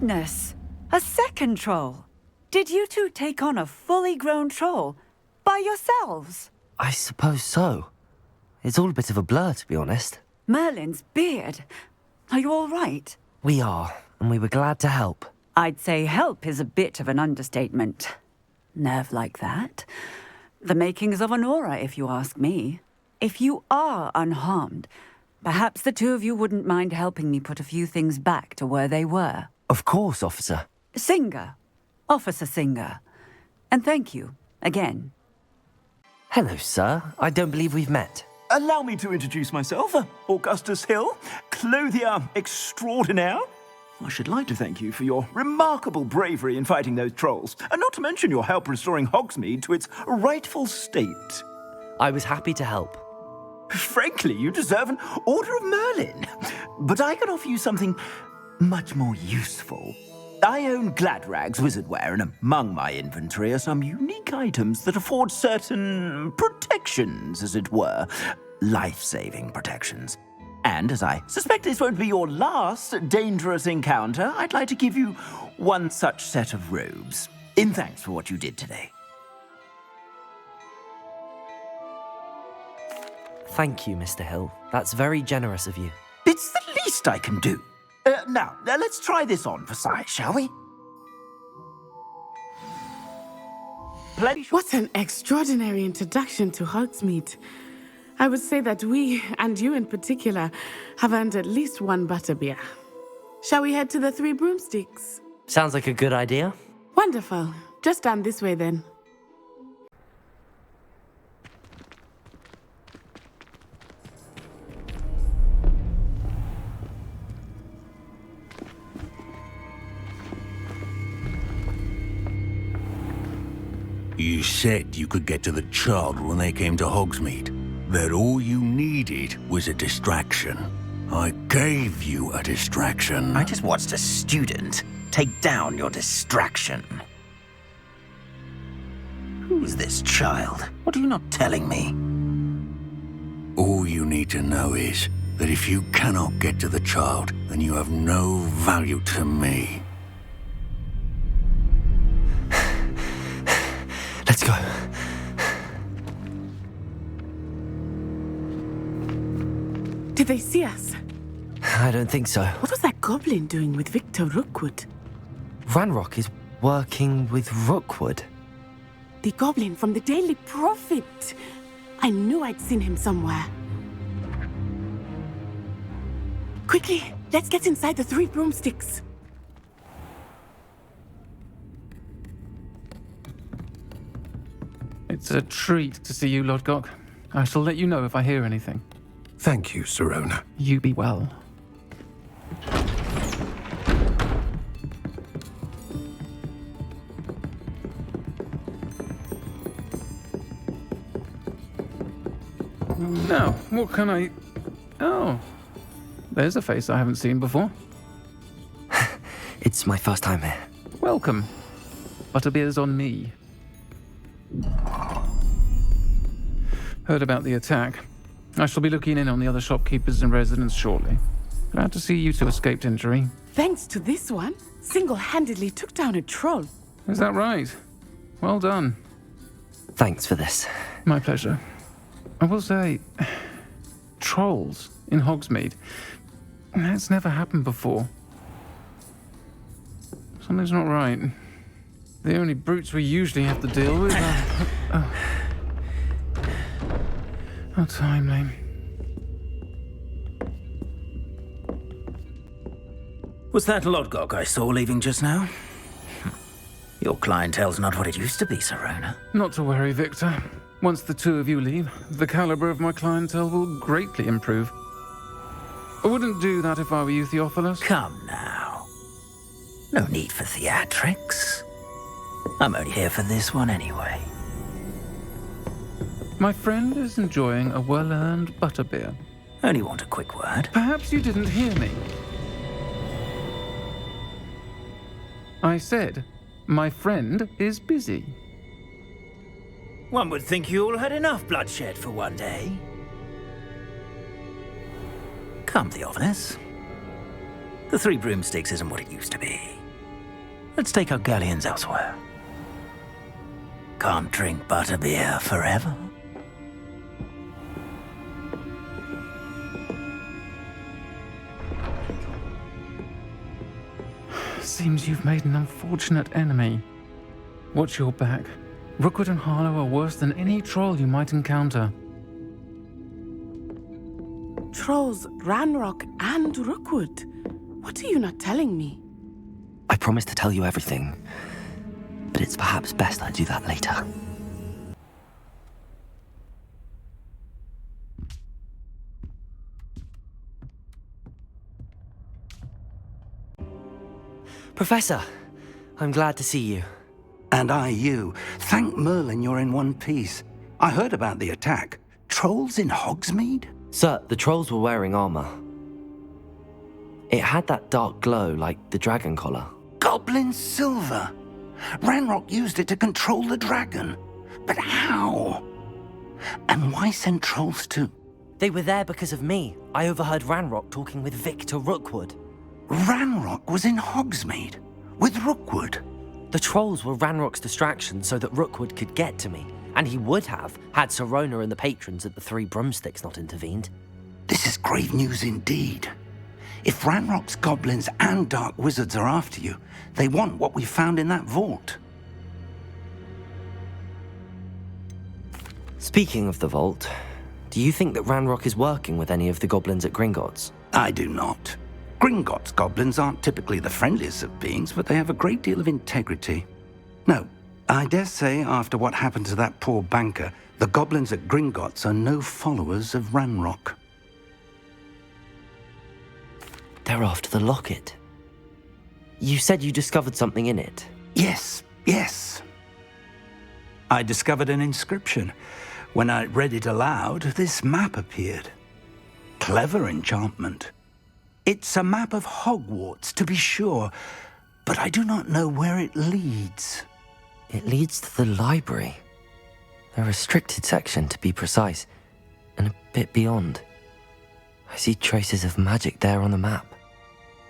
goodness! A second troll! Did you two take on a fully grown troll by yourselves? I suppose so. It's all a bit of a blur, to be honest. Merlin's beard. Are you all right? We are, and we were glad to help. I'd say help is a bit of an understatement. Nerve like that. The makings of an aura, if you ask me. If you are unharmed, perhaps the two of you wouldn't mind helping me put a few things back to where they were. Of course, officer. Singer. Officer Singer. And thank you, again. Hello, sir. I don't believe we've met. Allow me to introduce myself, Augustus Hill, clothier extraordinaire. I should like to thank you for your remarkable bravery in fighting those trolls, and not to mention your help restoring Hogsmeade to its rightful state. I was happy to help. Frankly, you deserve an Order of Merlin. But I can offer you something much more useful. I own Gladrag's wizardware, and among my inventory are some unique items that afford certain protections, as it were. Life-saving protections. And as I suspect this won't be your last dangerous encounter, I'd like to give you one such set of robes, in thanks for what you did today. Thank you, Mr. Hill. That's very generous of you. It's the least I can do. Now, let's try this on for size, shall we? What an extraordinary introduction to Hogsmeade. I would say that we, and you in particular, have earned at least one butterbeer. Shall we head to the Three Broomsticks? Sounds like a good idea. Wonderful. Just down this way then. You said you could get to the child when they came to Hogsmeade. That all you needed was a distraction. I gave you a distraction. I just watched a student take down your distraction. Who's this child? What are you not telling me? All you need to know is that if you cannot get to the child, then you have no value to me. Let's go. Did they see us? I don't think so. What was that goblin doing with Victor Rookwood? Ranrock is working with Rookwood. The goblin from the Daily Prophet. I knew I'd seen him somewhere. Quickly, let's get inside the Three Broomsticks. It's a treat to see you, Lodgok. I shall let you know if I hear anything. Thank you, Sirona. You be well. Now, what can I... Oh, there's a face I haven't seen before. It's my first time here. Welcome. Butterbeer's on me. Heard about the attack. I shall be looking in on the other shopkeepers and residents shortly. Glad to see you two escaped injury. Thanks to this one, single-handedly took down a troll. Is that right? Well done. Thanks for this. My pleasure. I will say, trolls in Hogsmeade. That's never happened before. Something's not right. The only brutes we usually have to deal with are... How timely. Was that Lodgok I saw leaving just now? Your clientele's not what it used to be, Sirona. Not to worry, Victor. Once the two of you leave, the caliber of my clientele will greatly improve. I wouldn't do that if I were you, Theophilus. Come now. No need for theatrics. I'm only here for this one anyway. My friend is enjoying a well-earned butterbeer. Only want a quick word. Perhaps you didn't hear me. I said, my friend is busy. One would think you all had enough bloodshed for one day. Come, Theophilus. The Three Broomsticks isn't what it used to be. Let's take our galleons elsewhere. Can't drink butterbeer forever. Seems you've made an unfortunate enemy. Watch your back. Rookwood and Harlow are worse than any troll you might encounter. Trolls, Ranrock, and Rookwood. What are you not telling me? I promised to tell you everything, but it's perhaps best I do that later. Professor, I'm glad to see you. And I you. Thank Merlin you're in one piece. I heard about the attack. Trolls in Hogsmeade? Sir, the trolls were wearing armor. It had that dark glow like the dragon collar. Goblin silver! Ranrock used it to control the dragon. But how? And why send trolls to... They were there because of me. I overheard Ranrock talking with Victor Rookwood. Ranrock was in Hogsmeade? With Rookwood? The trolls were Ranrock's distraction so that Rookwood could get to me. And he would have, had Sirona and the patrons at the Three Broomsticks not intervened. This is grave news indeed. If Ranrock's goblins and dark wizards are after you, they want what we found in that vault. Speaking of the vault, do you think that Ranrock is working with any of the goblins at Gringotts? I do not. Gringotts goblins aren't typically the friendliest of beings, but they have a great deal of integrity. No, I dare say after what happened to that poor banker, the goblins at Gringotts are no followers of Ranrock. They're after the locket. You said you discovered something in it. Yes. I discovered an inscription. When I read it aloud, this map appeared. Clever enchantment. It's a map of Hogwarts, to be sure, but I do not know where it leads. It leads to the library. A restricted section, to be precise, and a bit beyond. I see traces of magic there on the map.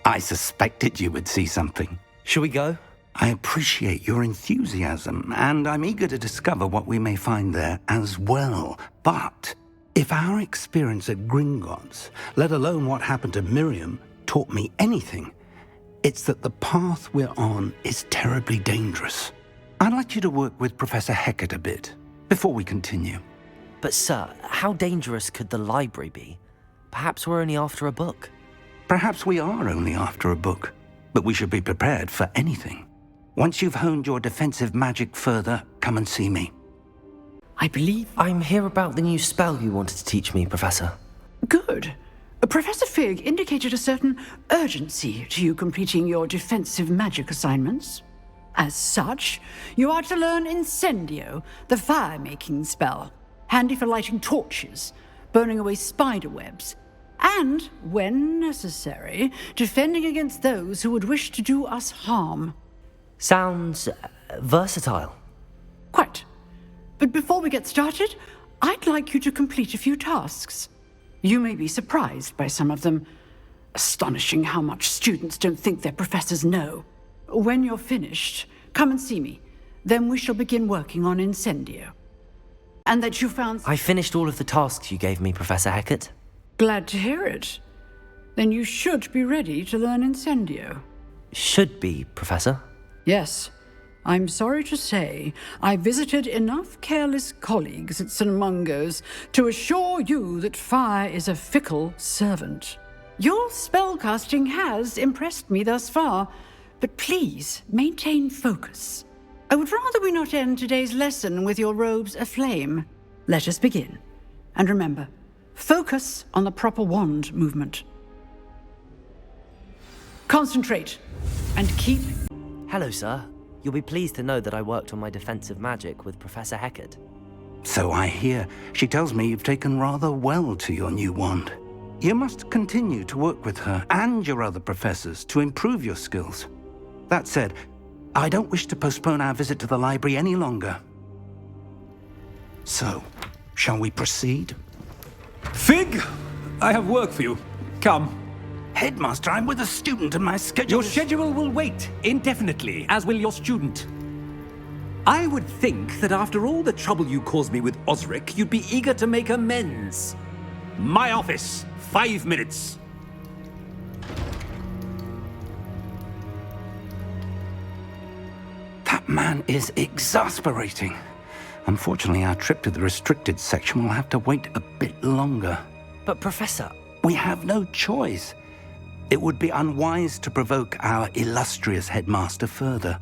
I suspected you would see something. Shall we go? I appreciate your enthusiasm, and I'm eager to discover what we may find there as well. But if our experience at Gringotts, let alone what happened to Miriam, taught me anything, it's that the path we're on is terribly dangerous. I'd like you to work with Professor Hecat a bit before we continue. But sir, how dangerous could the library be? Perhaps we're only after a book. Perhaps we are only after a book, but we should be prepared for anything. Once you've honed your defensive magic further, come and see me. I believe... I'm here about the new spell you wanted to teach me, Professor. Good. Professor Fig indicated a certain urgency to you completing your defensive magic assignments. As such, you are to learn Incendio, the fire-making spell, handy for lighting torches, burning away spider webs, and, when necessary, defending against those who would wish to do us harm. Sounds versatile. Quite. But before we get started, I'd like you to complete a few tasks. You may be surprised by some of them. Astonishing how much students don't think their professors know. When you're finished, come and see me. Then we shall begin working on Incendio. And that you found... I finished all of the tasks you gave me, Professor Hecat. Glad to hear it. Then you should be ready to learn Incendio. Should be, Professor. Yes. I'm sorry to say, I visited enough careless colleagues at St. Mungo's to assure you that fire is a fickle servant. Your spellcasting has impressed me thus far, but please maintain focus. I would rather we not end today's lesson with your robes aflame. Let us begin. And remember, focus on the proper wand movement. Concentrate, and keep... Hello, sir. You'll be pleased to know that I worked on my defensive magic with Professor Hecat. So I hear. She tells me you've taken rather well to your new wand. You must continue to work with her and your other professors to improve your skills. That said, I don't wish to postpone our visit to the library any longer. So, shall we proceed? Fig! I have work for you. Come. Headmaster, I'm with a student and my schedule Your schedule will wait indefinitely, as will your student. I would think that after all the trouble you caused me with Osric, you'd be eager to make amends. My office, 5 minutes. That man is exasperating. Unfortunately, our trip to the restricted section will have to wait a bit longer. But Professor... We have no choice. It would be unwise to provoke our illustrious headmaster further.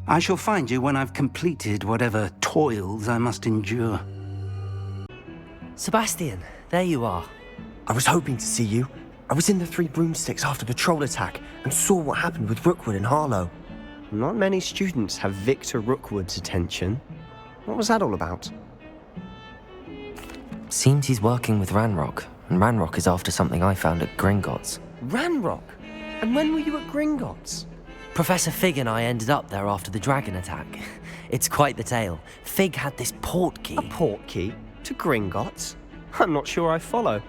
I shall find you when I've completed whatever toils I must endure. Sebastian, there you are. I was hoping to see you. I was in the Three Broomsticks after the troll attack and saw what happened with Rookwood and Harlow. Not many students have Victor Rookwood's attention. What was that all about? Seems he's working with Ranrock, and Ranrock is after something I found at Gringotts. Ranrock? And when were you at Gringotts? Professor Fig and I ended up there after the dragon attack. It's quite the tale. Fig had this port key. A port key? To Gringotts? I'm not sure I follow.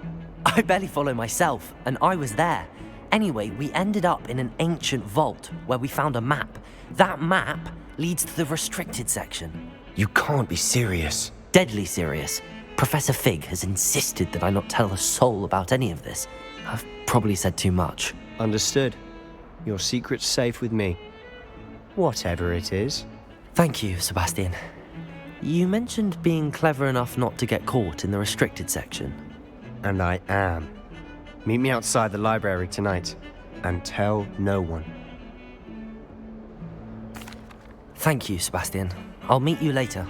I barely follow myself, and I was there. Anyway, we ended up in an ancient vault where we found a map. That map leads to the restricted section. You can't be serious. Deadly serious. Professor Fig has insisted that I not tell a soul about any of this. I've probably said too much. Understood. Your secret's safe with me. Whatever it is. Thank you, Sebastian. You mentioned being clever enough not to get caught in the restricted section. And I am. Meet me outside the library tonight, and tell no one. Thank you, Sebastian. I'll meet you later.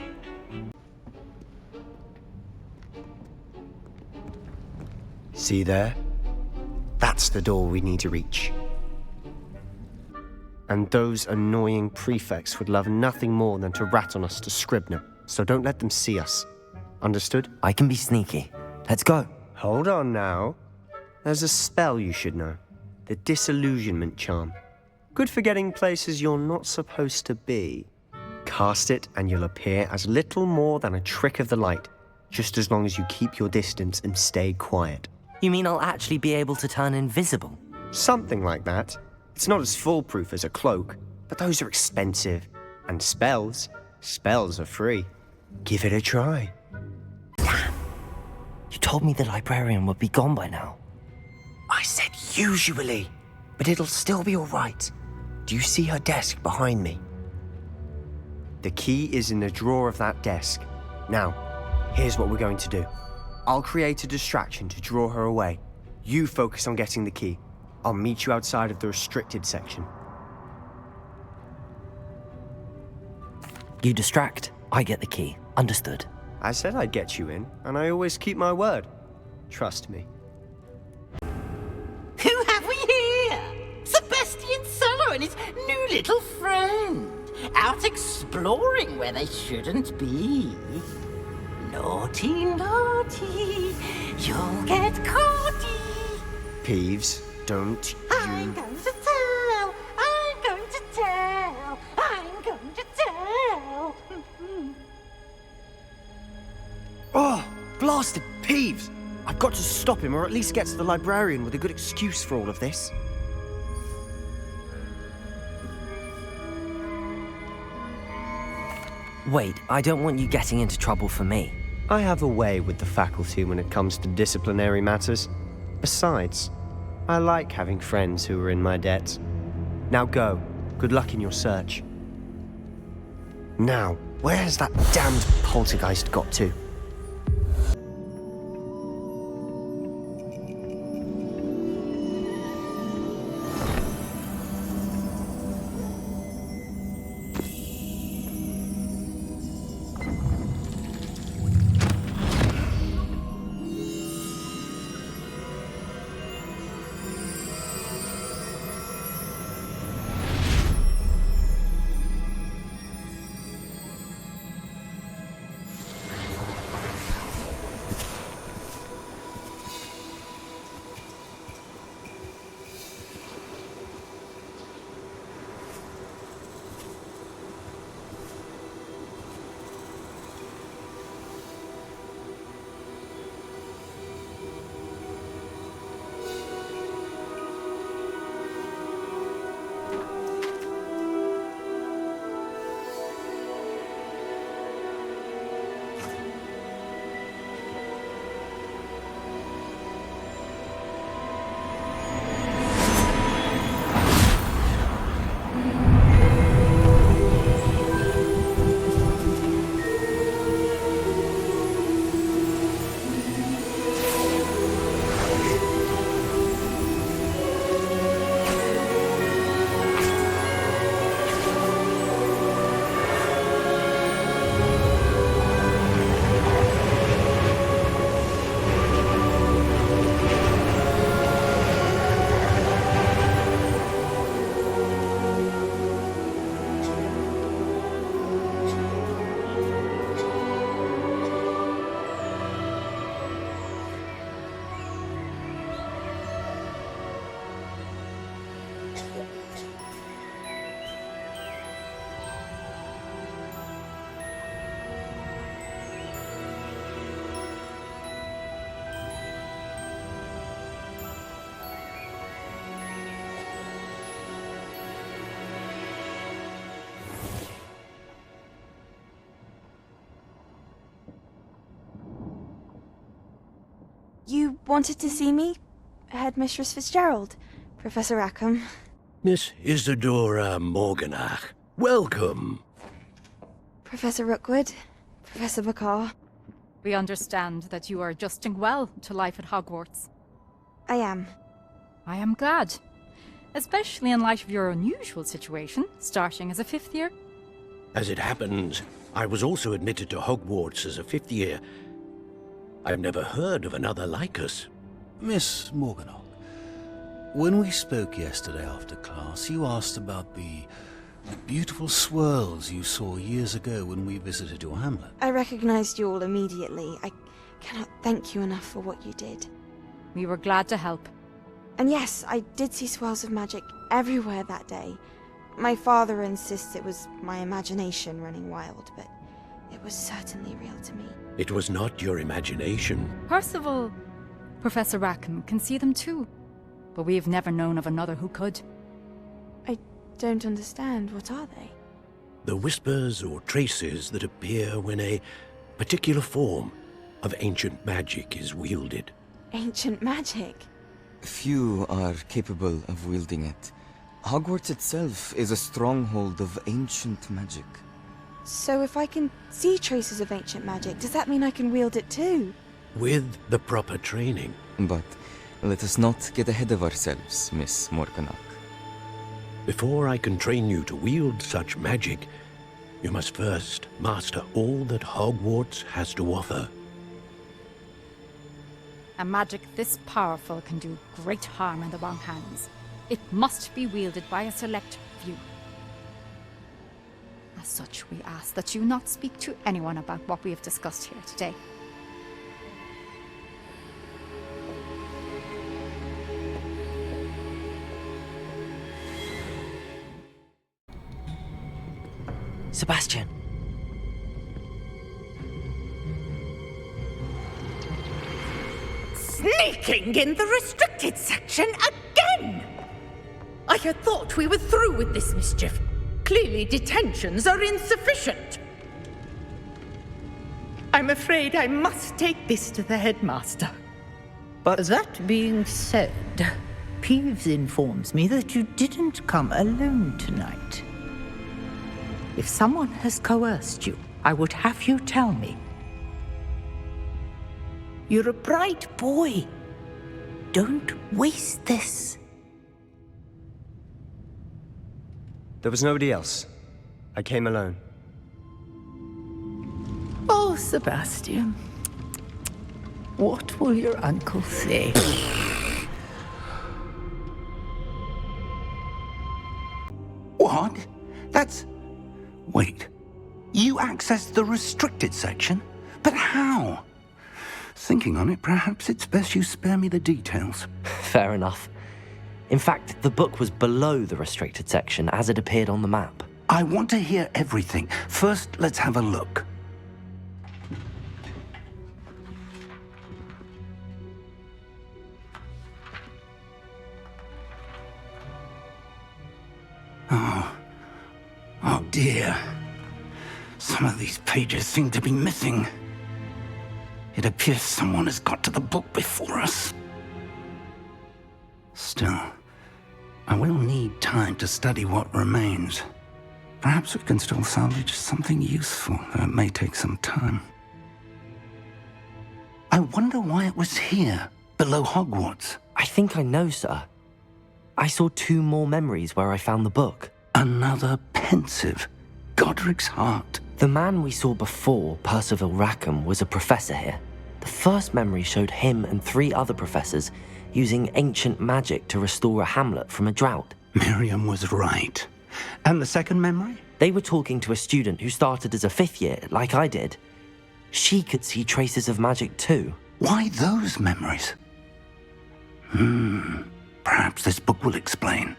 See there? That's the door we need to reach. And those annoying prefects would love nothing more than to rat on us to Scribner, so don't let them see us. Understood? I can be sneaky. Let's go. Hold on now. There's a spell you should know. The Disillusionment Charm. Good for getting places you're not supposed to be. Cast it and you'll appear as little more than a trick of the light, just as long as you keep your distance and stay quiet. You mean I'll actually be able to turn invisible? Something like that. It's not as foolproof as a cloak, but those are expensive. And spells are free. Give it a try. Damn! You told me the librarian would be gone by now. I said usually, but it'll still be all right. Do you see her desk behind me? The key is in the drawer of that desk. Now, here's what we're going to do. I'll create a distraction to draw her away. You focus on getting the key. I'll meet you outside of the restricted section. You distract, I get the key. Understood. I said I'd get you in, and I always keep my word. Trust me. Who have we here? Sebastian Solo and his new little friend. Out exploring where they shouldn't be. Naughty, naughty, you'll get caughty. Peeves, don't I'm going to tell, I'm going to tell, I'm going to tell. Oh, blasted Peeves! I've got to stop him, or at least get to the librarian with a good excuse for all of this. Wait, I don't want you getting into trouble for me. I have a way with the faculty when it comes to disciplinary matters. Besides, I like having friends who are in my debt. Now go. Good luck in your search. Now, where has that damned poltergeist got to? You wanted to see me? Headmistress Fitzgerald, Professor Rackham. Miss Isadora Morganach, welcome. Professor Rookwood, Professor Bakar. We understand that you are adjusting well to life at Hogwarts. I am. I am glad. Especially in light of your unusual situation, starting as a 5th year. As it happens, I was also admitted to Hogwarts as a 5th year. I've never heard of another like us. Miss Morganach, when we spoke yesterday after class, you asked about the beautiful swirls you saw years ago when we visited your hamlet. I recognized you all immediately. I cannot thank you enough for what you did. We were glad to help. And yes, I did see swirls of magic everywhere that day. My father insists it was my imagination running wild, but it was certainly real to me. It was not your imagination. Percival, Professor Rackham can see them too. But we have never known of another who could. I don't understand. What are they? The whispers or traces that appear when a particular form of ancient magic is wielded. Ancient magic? Few are capable of wielding it. Hogwarts itself is a stronghold of ancient magic. So if I can see traces of ancient magic, does that mean I can wield it too? With the proper training. But let us not get ahead of ourselves, Miss Morganach. Before I can train you to wield such magic, you must first master all that Hogwarts has to offer. A magic this powerful can do great harm in the wrong hands. It must be wielded by a select few. As such, we ask that you not speak to anyone about what we have discussed here today. Sebastian! Sneaking in the restricted section again! I had thought we were through with this mischief. Clearly detentions are insufficient. I'm afraid I must take this to the headmaster. But that being said, Peeves informs me that you didn't come alone tonight. If someone has coerced you, I would have you tell me. You're a bright boy. Don't waste this. There was nobody else. I came alone. Oh, Sebastian. What will your uncle say? What? That's... Wait. You accessed the restricted section? But how? Thinking on it, perhaps it's best you spare me the details. Fair enough. In fact, the book was below the restricted section as it appeared on the map. I want to hear everything. First, let's have a look. Oh dear. Some of these pages seem to be missing. It appears someone has got to the book before us. Still, I will need time to study what remains. Perhaps we can still salvage something useful, though it may take some time. I wonder why it was here, below Hogwarts. I think I know, sir. I saw 2 more memories where I found the book. Another pensive. Godric's heart. The man we saw before, Percival Rackham, was a professor here. The first memory showed him and 3 other professors using ancient magic to restore a hamlet from a drought. Miriam was right. And the second memory? They were talking to a student who started as a 5th year, like I did. She could see traces of magic too. Why those memories? Perhaps this book will explain.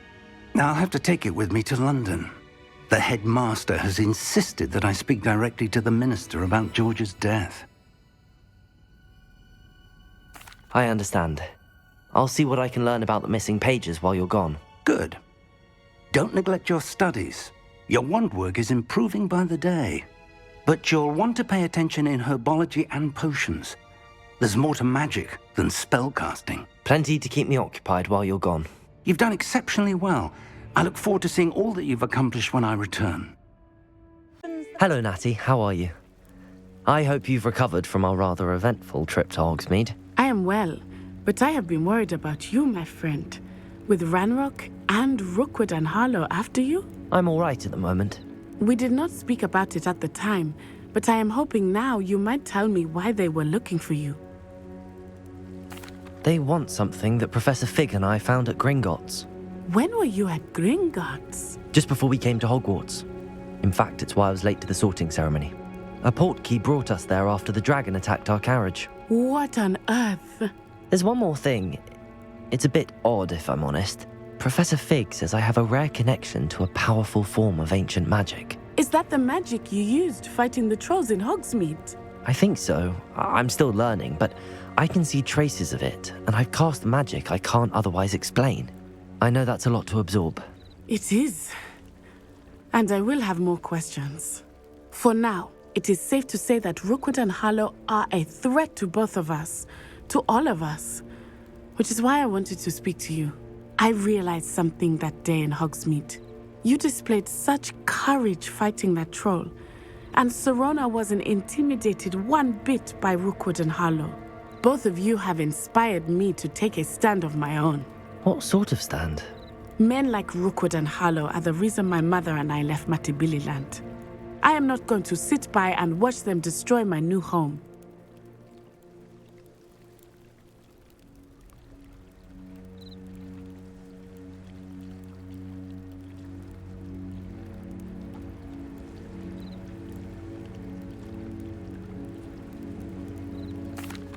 I'll have to take it with me to London. The headmaster has insisted that I speak directly to the minister about George's death. I understand. I'll see what I can learn about the missing pages while you're gone. Good. Don't neglect your studies. Your wand work is improving by the day. But you'll want to pay attention in herbology and potions. There's more to magic than spellcasting. Plenty to keep me occupied while you're gone. You've done exceptionally well. I look forward to seeing all that you've accomplished when I return. Hello, Natty. How are you? I hope you've recovered from our rather eventful trip to Hogsmeade. I am well, but I have been worried about you, my friend. With Ranrock and Rookwood and Harlow after you? I'm all right at the moment. We did not speak about it at the time, but I am hoping now you might tell me why they were looking for you. They want something that Professor Fig and I found at Gringotts. When were you at Gringotts? Just before we came to Hogwarts. In fact, it's why I was late to the sorting ceremony. A portkey brought us there after the dragon attacked our carriage. What on earth? There's one more thing. It's a bit odd, if I'm honest. Professor Fig says I have a rare connection to a powerful form of ancient magic. Is that the magic you used fighting the trolls in Hogsmeade? I think so. I'm still learning, but I can see traces of it, and I've cast magic I can't otherwise explain. I know that's a lot to absorb. It is. And I will have more questions. For now, it is safe to say that Rookwood and Harlow are a threat to both of us, to all of us, which is why I wanted to speak to you. I realized something that day in Hogsmeade. You displayed such courage fighting that troll, and Serona wasn't intimidated one bit by Rookwood and Harlow. Both of you have inspired me to take a stand of my own. What sort of stand? Men like Rookwood and Harlow are the reason my mother and I left Matabili Land. I am not going to sit by and watch them destroy my new home.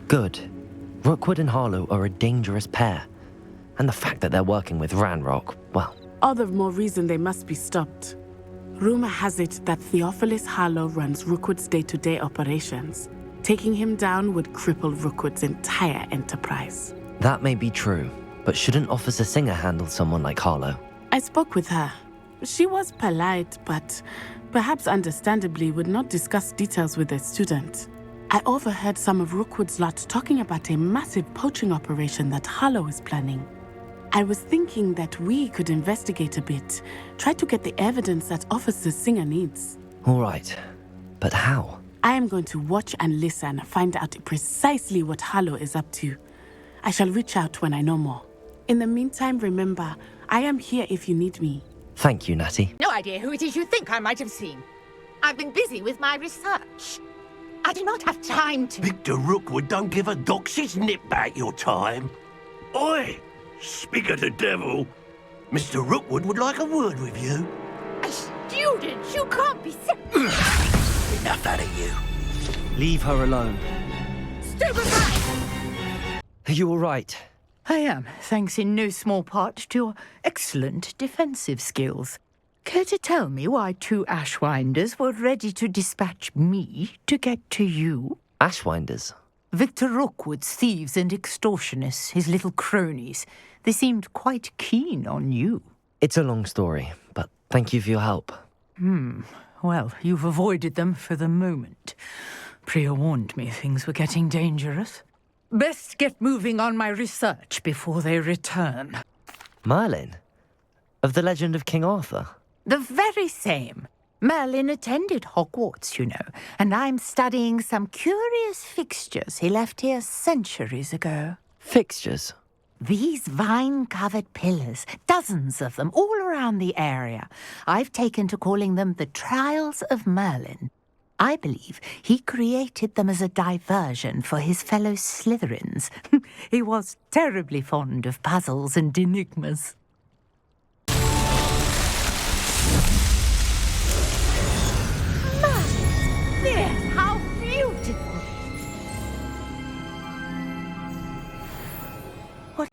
Good. Rookwood and Harlow are a dangerous pair. And the fact that they're working with Ranrock, well... All the more reason they must be stopped. Rumor has it that Theophilus Harlow runs Rookwood's day-to-day operations. Taking him down would cripple Rookwood's entire enterprise. That may be true, but shouldn't Officer Singer handle someone like Harlow? I spoke with her. She was polite, but perhaps understandably would not discuss details with a student. I overheard some of Rookwood's lot talking about a massive poaching operation that Harlow is planning. I was thinking that we could investigate a bit, try to get the evidence that Officer Singer needs. All right, but how? I am going to watch and listen, find out precisely what Harlow is up to. I shall reach out when I know more. In the meantime, remember, I am here if you need me. Thank you, Natty. No idea who it is you think I might have seen. I've been busy with my research. I do not have time to... Victor Rookwood don't give a doxy's nip back your time. Oi! Speak of the devil. Mr. Rookwood would like a word with you. A student? You can't be... Enough out of you. Leave her alone. Stupefy! Are you all right? I am, thanks in no small part to your excellent defensive skills. Care to tell me why two Ashwinders were ready to dispatch me to get to you? Ashwinders? Victor Rookwood's thieves and extortionists, his little cronies. They seemed quite keen on you. It's a long story, but thank you for your help. Well, you've avoided them for the moment. Priya warned me things were getting dangerous. Best get moving on my research before they return. Merlin? Of the legend of King Arthur? The very same. Merlin attended Hogwarts, you know, and I'm studying some curious fixtures he left here centuries ago. Fixtures? These vine-covered pillars, dozens of them, all around the area. I've taken to calling them the Trials of Merlin. I believe he created them as a diversion for his fellow Slytherins. He was terribly fond of puzzles and enigmas. There, how beautiful! What?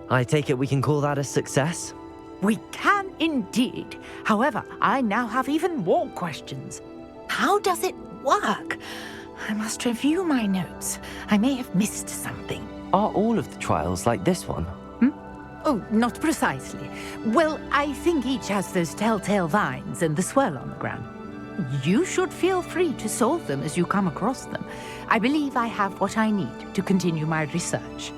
I take it we can call that a success? We can indeed. However, I now have even more questions. How does it work? I must review my notes. I may have missed something. Are all of the trials like this one? Oh, not precisely. Well, I think each has those telltale vines and the swirl on the ground. You should feel free to solve them as you come across them. I believe I have what I need to continue my research.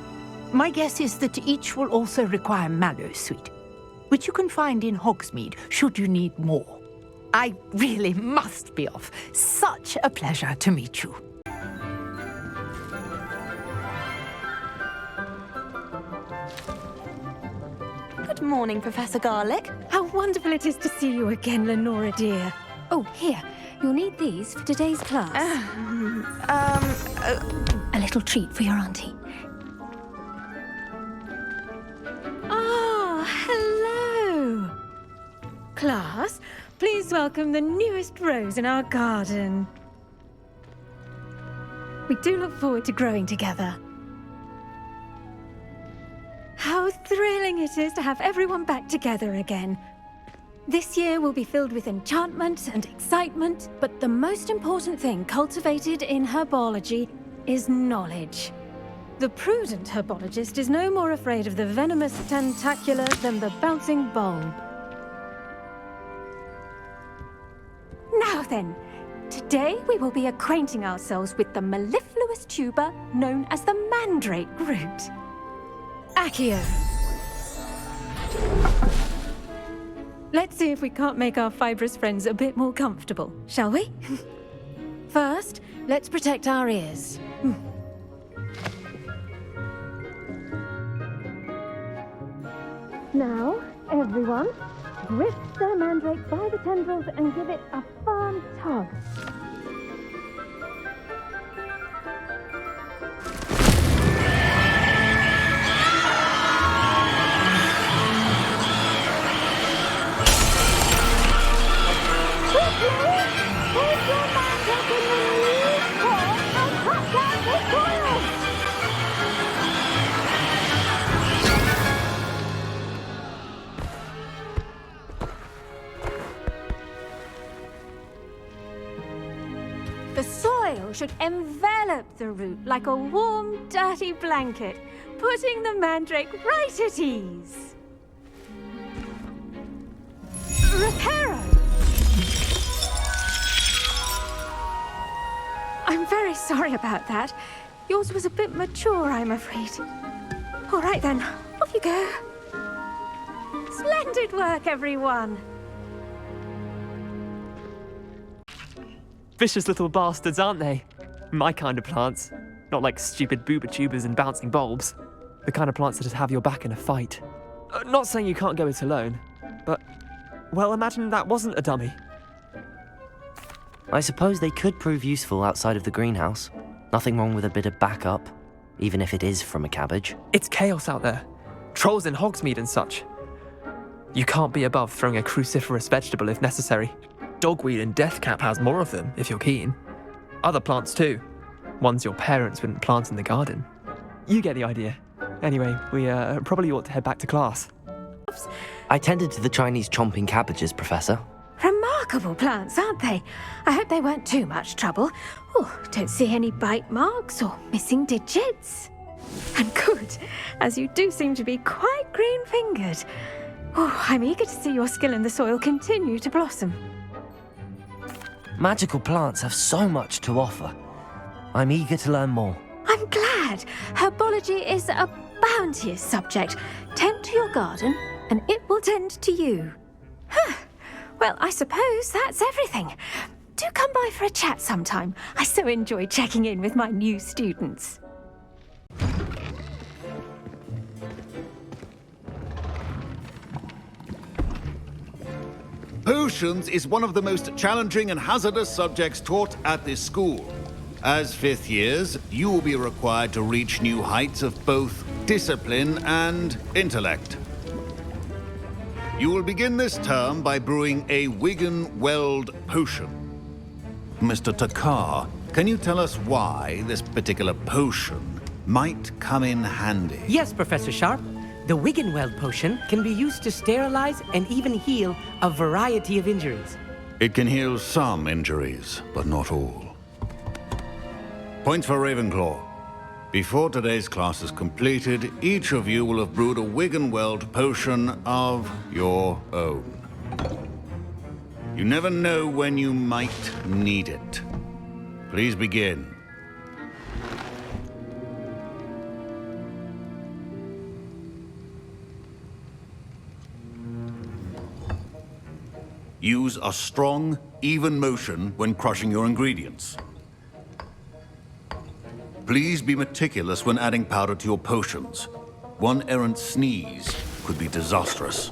My guess is that each will also require mallowsweet, which you can find in Hogsmeade should you need more. I really must be off. Such a pleasure to meet you. Good morning, Professor Garlick. How wonderful it is to see you again, Lenora dear. Oh, here. You'll need these for today's class. A little treat for your auntie. Ah, hello. Class, please welcome the newest rose in our garden. We do look forward to growing together. How thrilling it is to have everyone back together again. This year will be filled with enchantment and excitement, but the most important thing cultivated in herbology is knowledge. The prudent herbologist is no more afraid of the venomous tentacula than the bouncing bulb. Now then, today we will be acquainting ourselves with the mellifluous tuber known as the mandrake root. Accio. Let's see if we can't make our fibrous friends a bit more comfortable, shall we? First, let's protect our ears. Now, everyone, grip the mandrake by the tendrils and give it a firm tug. The soil should envelop the root like a warm, dirty blanket, putting the mandrake right at ease. Reparo! I'm very sorry about that. Yours was a bit mature, I'm afraid. All right then, off you go. Splendid work, everyone. Vicious little bastards, aren't they? My kind of plants. Not like stupid booba tubers and bouncing bulbs. The kind of plants that just have your back in a fight. Not saying you can't go it alone, but, well, imagine that wasn't a dummy. I suppose they could prove useful outside of the greenhouse. Nothing wrong with a bit of backup, even if it is from a cabbage. It's chaos out there. Trolls in Hogsmeade and such. You can't be above throwing a cruciferous vegetable if necessary. Dogweed and deathcap has more of them, if you're keen. Other plants too. Ones your parents wouldn't plant in the garden. You get the idea. Anyway, we probably ought to head back to class. I tended to the Chinese chomping cabbages, Professor. Remarkable plants, aren't they? I hope they weren't too much trouble. Oh, don't see any bite marks or missing digits. And good, as you do seem to be quite green-fingered. Oh, I'm eager to see your skill in the soil continue to blossom. Magical plants have so much to offer. I'm eager to learn more. I'm glad. Herbology is a bounteous subject. Tend to your garden, and it will tend to you. Well, I suppose that's everything. Do come by for a chat sometime. I so enjoy checking in with my new students. Potions is one of the most challenging and hazardous subjects taught at this school. As fifth years, you will be required to reach new heights of both discipline and intellect. You will begin this term by brewing a Wigan-Weld potion. Mr. Takar, can you tell us why this particular potion might come in handy? Yes, Professor Sharp. The Wigan-Weld potion can be used to sterilize and even heal a variety of injuries. It can heal some injuries, but not all. Points for Ravenclaw. Before today's class is completed, each of you will have brewed a Wigan-Weld potion of your own. You never know when you might need it. Please begin. Use a strong, even motion when crushing your ingredients. Please be meticulous when adding powder to your potions. One errant sneeze could be disastrous.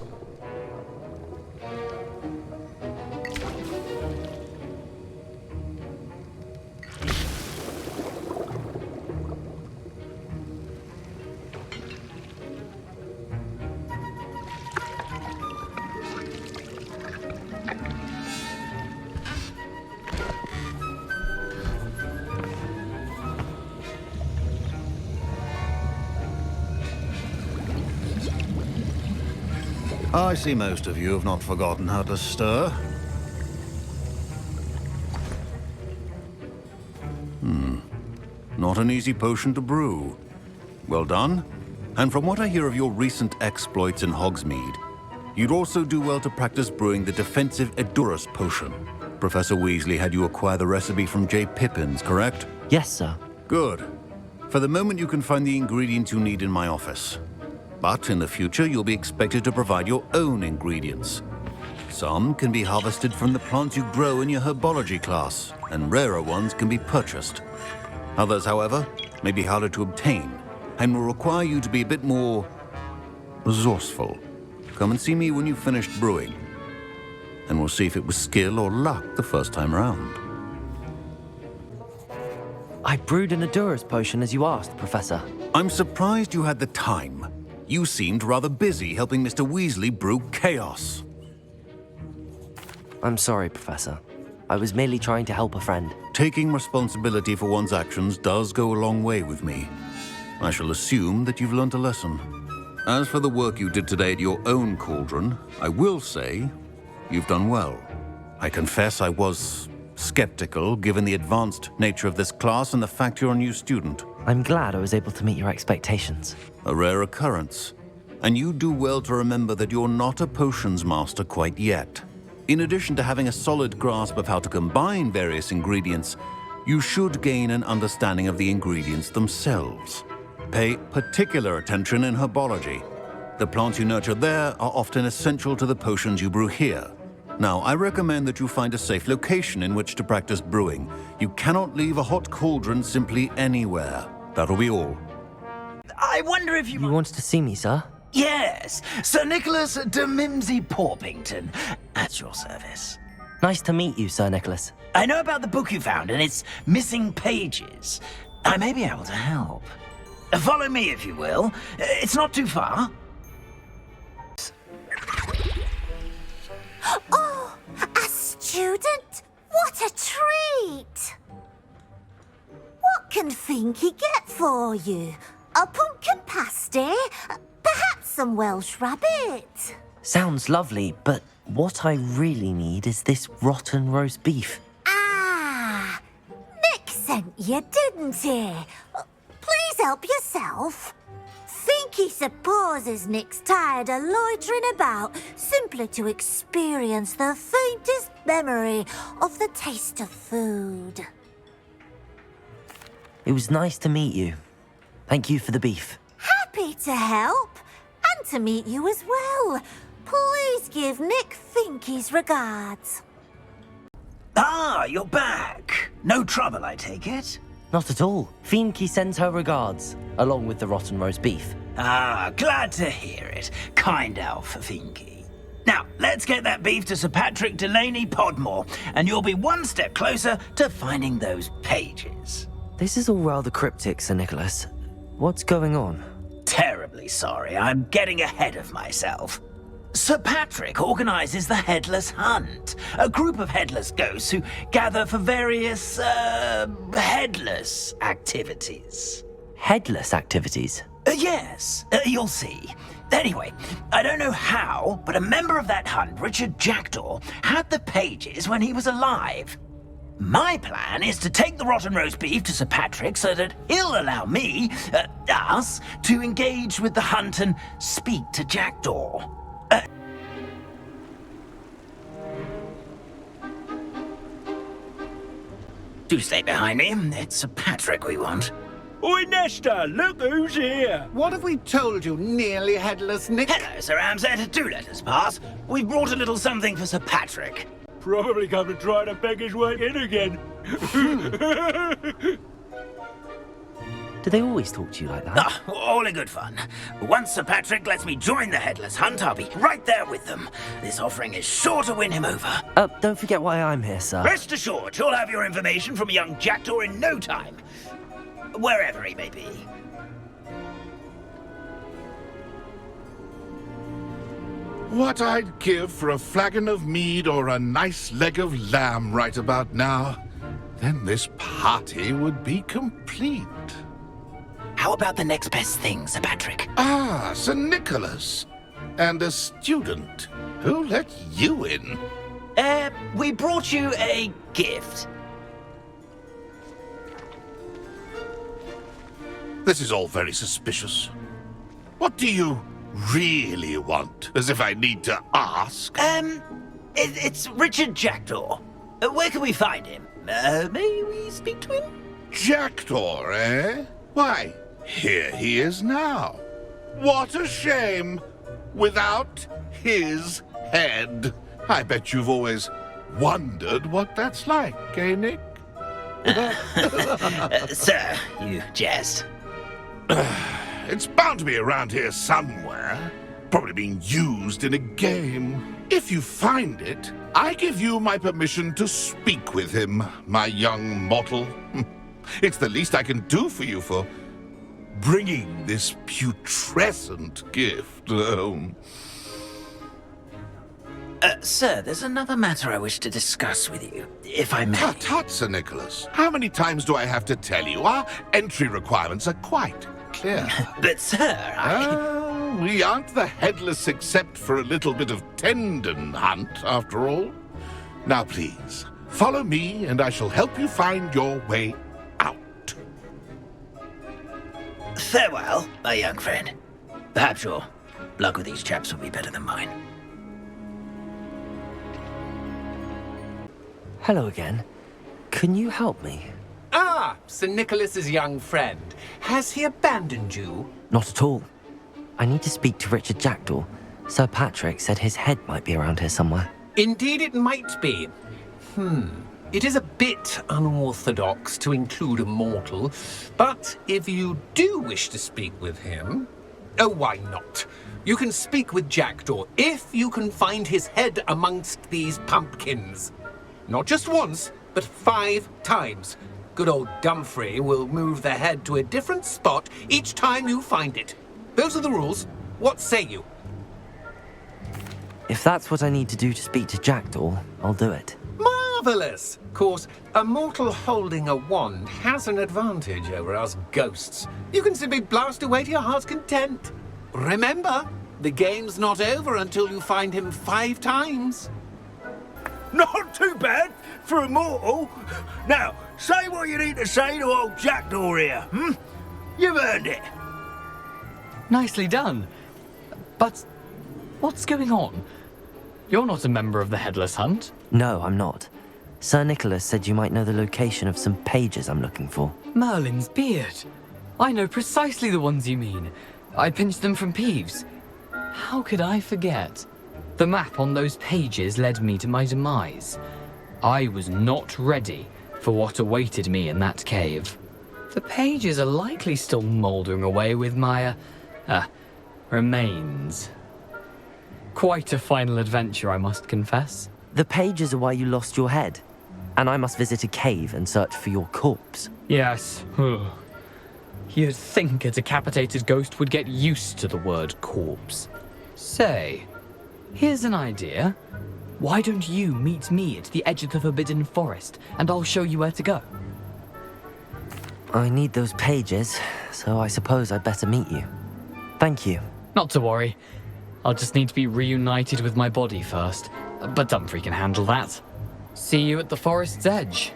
I see most of you have not forgotten how to stir. Not an easy potion to brew. Well done. And from what I hear of your recent exploits in Hogsmeade, you'd also do well to practice brewing the defensive Edurus potion. Professor Weasley had you acquire the recipe from J. Pippins, correct? Yes, sir. Good. For the moment, you can find the ingredients you need in my office. But in the future, you'll be expected to provide your own ingredients. Some can be harvested from the plants you grow in your herbology class, and rarer ones can be purchased. Others, however, may be harder to obtain, and will require you to be a bit more resourceful. Come and see me when you've finished brewing, and we'll see if it was skill or luck the first time around. I brewed an Edurus potion as you asked, Professor. I'm surprised you had the time. You seemed rather busy helping Mr. Weasley brew chaos. I'm sorry, Professor. I was merely trying to help a friend. Taking responsibility for one's actions does go a long way with me. I shall assume that you've learnt a lesson. As for the work you did today at your own cauldron, I will say you've done well. I confess I was skeptical given the advanced nature of this class and the fact you're a new student. I'm glad I was able to meet your expectations. A rare occurrence. And you do well to remember that you're not a potions master quite yet. In addition to having a solid grasp of how to combine various ingredients, you should gain an understanding of the ingredients themselves. Pay particular attention in herbology. The plants you nurture there are often essential to the potions you brew here. Now, I recommend that you find a safe location in which to practice brewing. You cannot leave a hot cauldron simply anywhere. That'll be all. I wonder if you wanted to see me, sir? Yes, Sir Nicholas de Mimsy Porpington, at your service. Nice to meet you, Sir Nicholas. I know about the book you found and its missing pages. I may be able to help. Follow me, if you will. It's not too far. Oh, a student? What a treat! What can Finky get for you? A pumpkin pasty? Perhaps some Welsh rabbit? Sounds lovely, but what I really need is this rotten roast beef. Ah, Nick sent you, didn't he? Please help yourself. Finky supposes Nick's tired of loitering about simply to experience the faintest memory of the taste of food. It was nice to meet you. Thank you for the beef. Happy to help, and to meet you as well. Please give Nick Finky's regards. Ah, you're back. No trouble, I take it? Not at all. Finky sends her regards, along with the rotten roast beef. Ah, glad to hear it. Kind elf, Finky. Now, let's get that beef to Sir Patrick Delaney Podmore, and you'll be one step closer to finding those pages. This is all rather cryptic, Sir Nicholas. What's going on? Terribly sorry, I'm getting ahead of myself. Sir Patrick organises the Headless Hunt, a group of headless ghosts who gather for various, headless activities. Headless activities? Yes, you'll see. Anyway, I don't know how, but a member of that hunt, Richard Jackdaw, had the pages when he was alive. My plan is to take the rotten roast beef to Sir Patrick so that he'll allow me, us, to engage with the hunt and speak to Jackdaw. Do stay behind me. It's Sir Patrick we want. Oi, Nesta, look who's here. What have we told you, nearly headless Nick? Hello, Sir Ramsay. Do let us pass. We've brought a little something for Sir Patrick. Probably come to try to beg his way in again. Do they always talk to you like that? Ah, all in good fun. Once Sir Patrick lets me join the Headless Hunt, I'll be right there with them. This offering is sure to win him over. Don't forget why I'm here, sir. Rest assured, you'll have your information from young Jackdaw in no time. Wherever he may be. What I'd give for a flagon of mead or a nice leg of lamb right about now. Then this party would be complete. How about the next best thing, Sir Patrick? Ah, Sir Nicholas. And a student. Who let you in? We brought you a gift. This is all very suspicious. What do you really want? As if I need to ask. It's Richard Jackdaw. Where can we find him? May we speak to him? Jackdaw, eh? Why, here he is now. What a shame. Without his head. I bet you've always wondered what that's like, eh, Nick? Sir, you jest. It's bound to be around here somewhere. Probably being used in a game. If you find it, I give you my permission to speak with him, my young mortal. It's the least I can do for you for bringing this putrescent gift home. Sir, there's another matter I wish to discuss with you, if I may. Tut, Sir Nicholas. How many times do I have to tell you? Our entry requirements are quite clear. But, sir, we aren't the headless except for a little bit of tendon hunt, after all. Now, please, follow me, and I shall help you find your way out. Farewell, my young friend. Perhaps your luck with these chaps will be better than mine. Hello again. Can you help me? Ah, Sir Nicholas's young friend. Has he abandoned you? Not at all. I need to speak to Richard Jackdaw. Sir Patrick said his head might be around here somewhere. Indeed it might be. It is a bit unorthodox to include a mortal, but if you do wish to speak with him, oh, why not? You can speak with Jackdaw if you can find his head amongst these pumpkins. Not just once, but 5 times. Good old Dumfrey will move the head to a different spot each time you find it. Those are the rules. What say you? If that's what I need to do to speak to Jackdaw, I'll do it. Marvellous! Of course, a mortal holding a wand has an advantage over us ghosts. You can simply blast away to your heart's content. Remember, the game's not over until you find him 5 times. Not too bad for a mortal. Now, say what you need to say to old Jackdaw here, You've earned it. Nicely done. But what's going on? You're not a member of the Headless Hunt. No, I'm not. Sir Nicholas said you might know the location of some pages I'm looking for. Merlin's beard. I know precisely the ones you mean. I pinched them from Peeves. How could I forget? The map on those pages led me to my demise. I was not ready for what awaited me in that cave. The pages are likely still mouldering away with my, remains. Quite a final adventure, I must confess. The pages are why you lost your head, and I must visit a cave and search for your corpse. Yes. You'd think a decapitated ghost would get used to the word corpse. Say, here's an idea. Why don't you meet me at the edge of the Forbidden Forest, and I'll show you where to go? I need those pages, so I suppose I'd better meet you. Thank you. Not to worry. I'll just need to be reunited with my body first, but Dumfrey can handle that. See you at the forest's edge.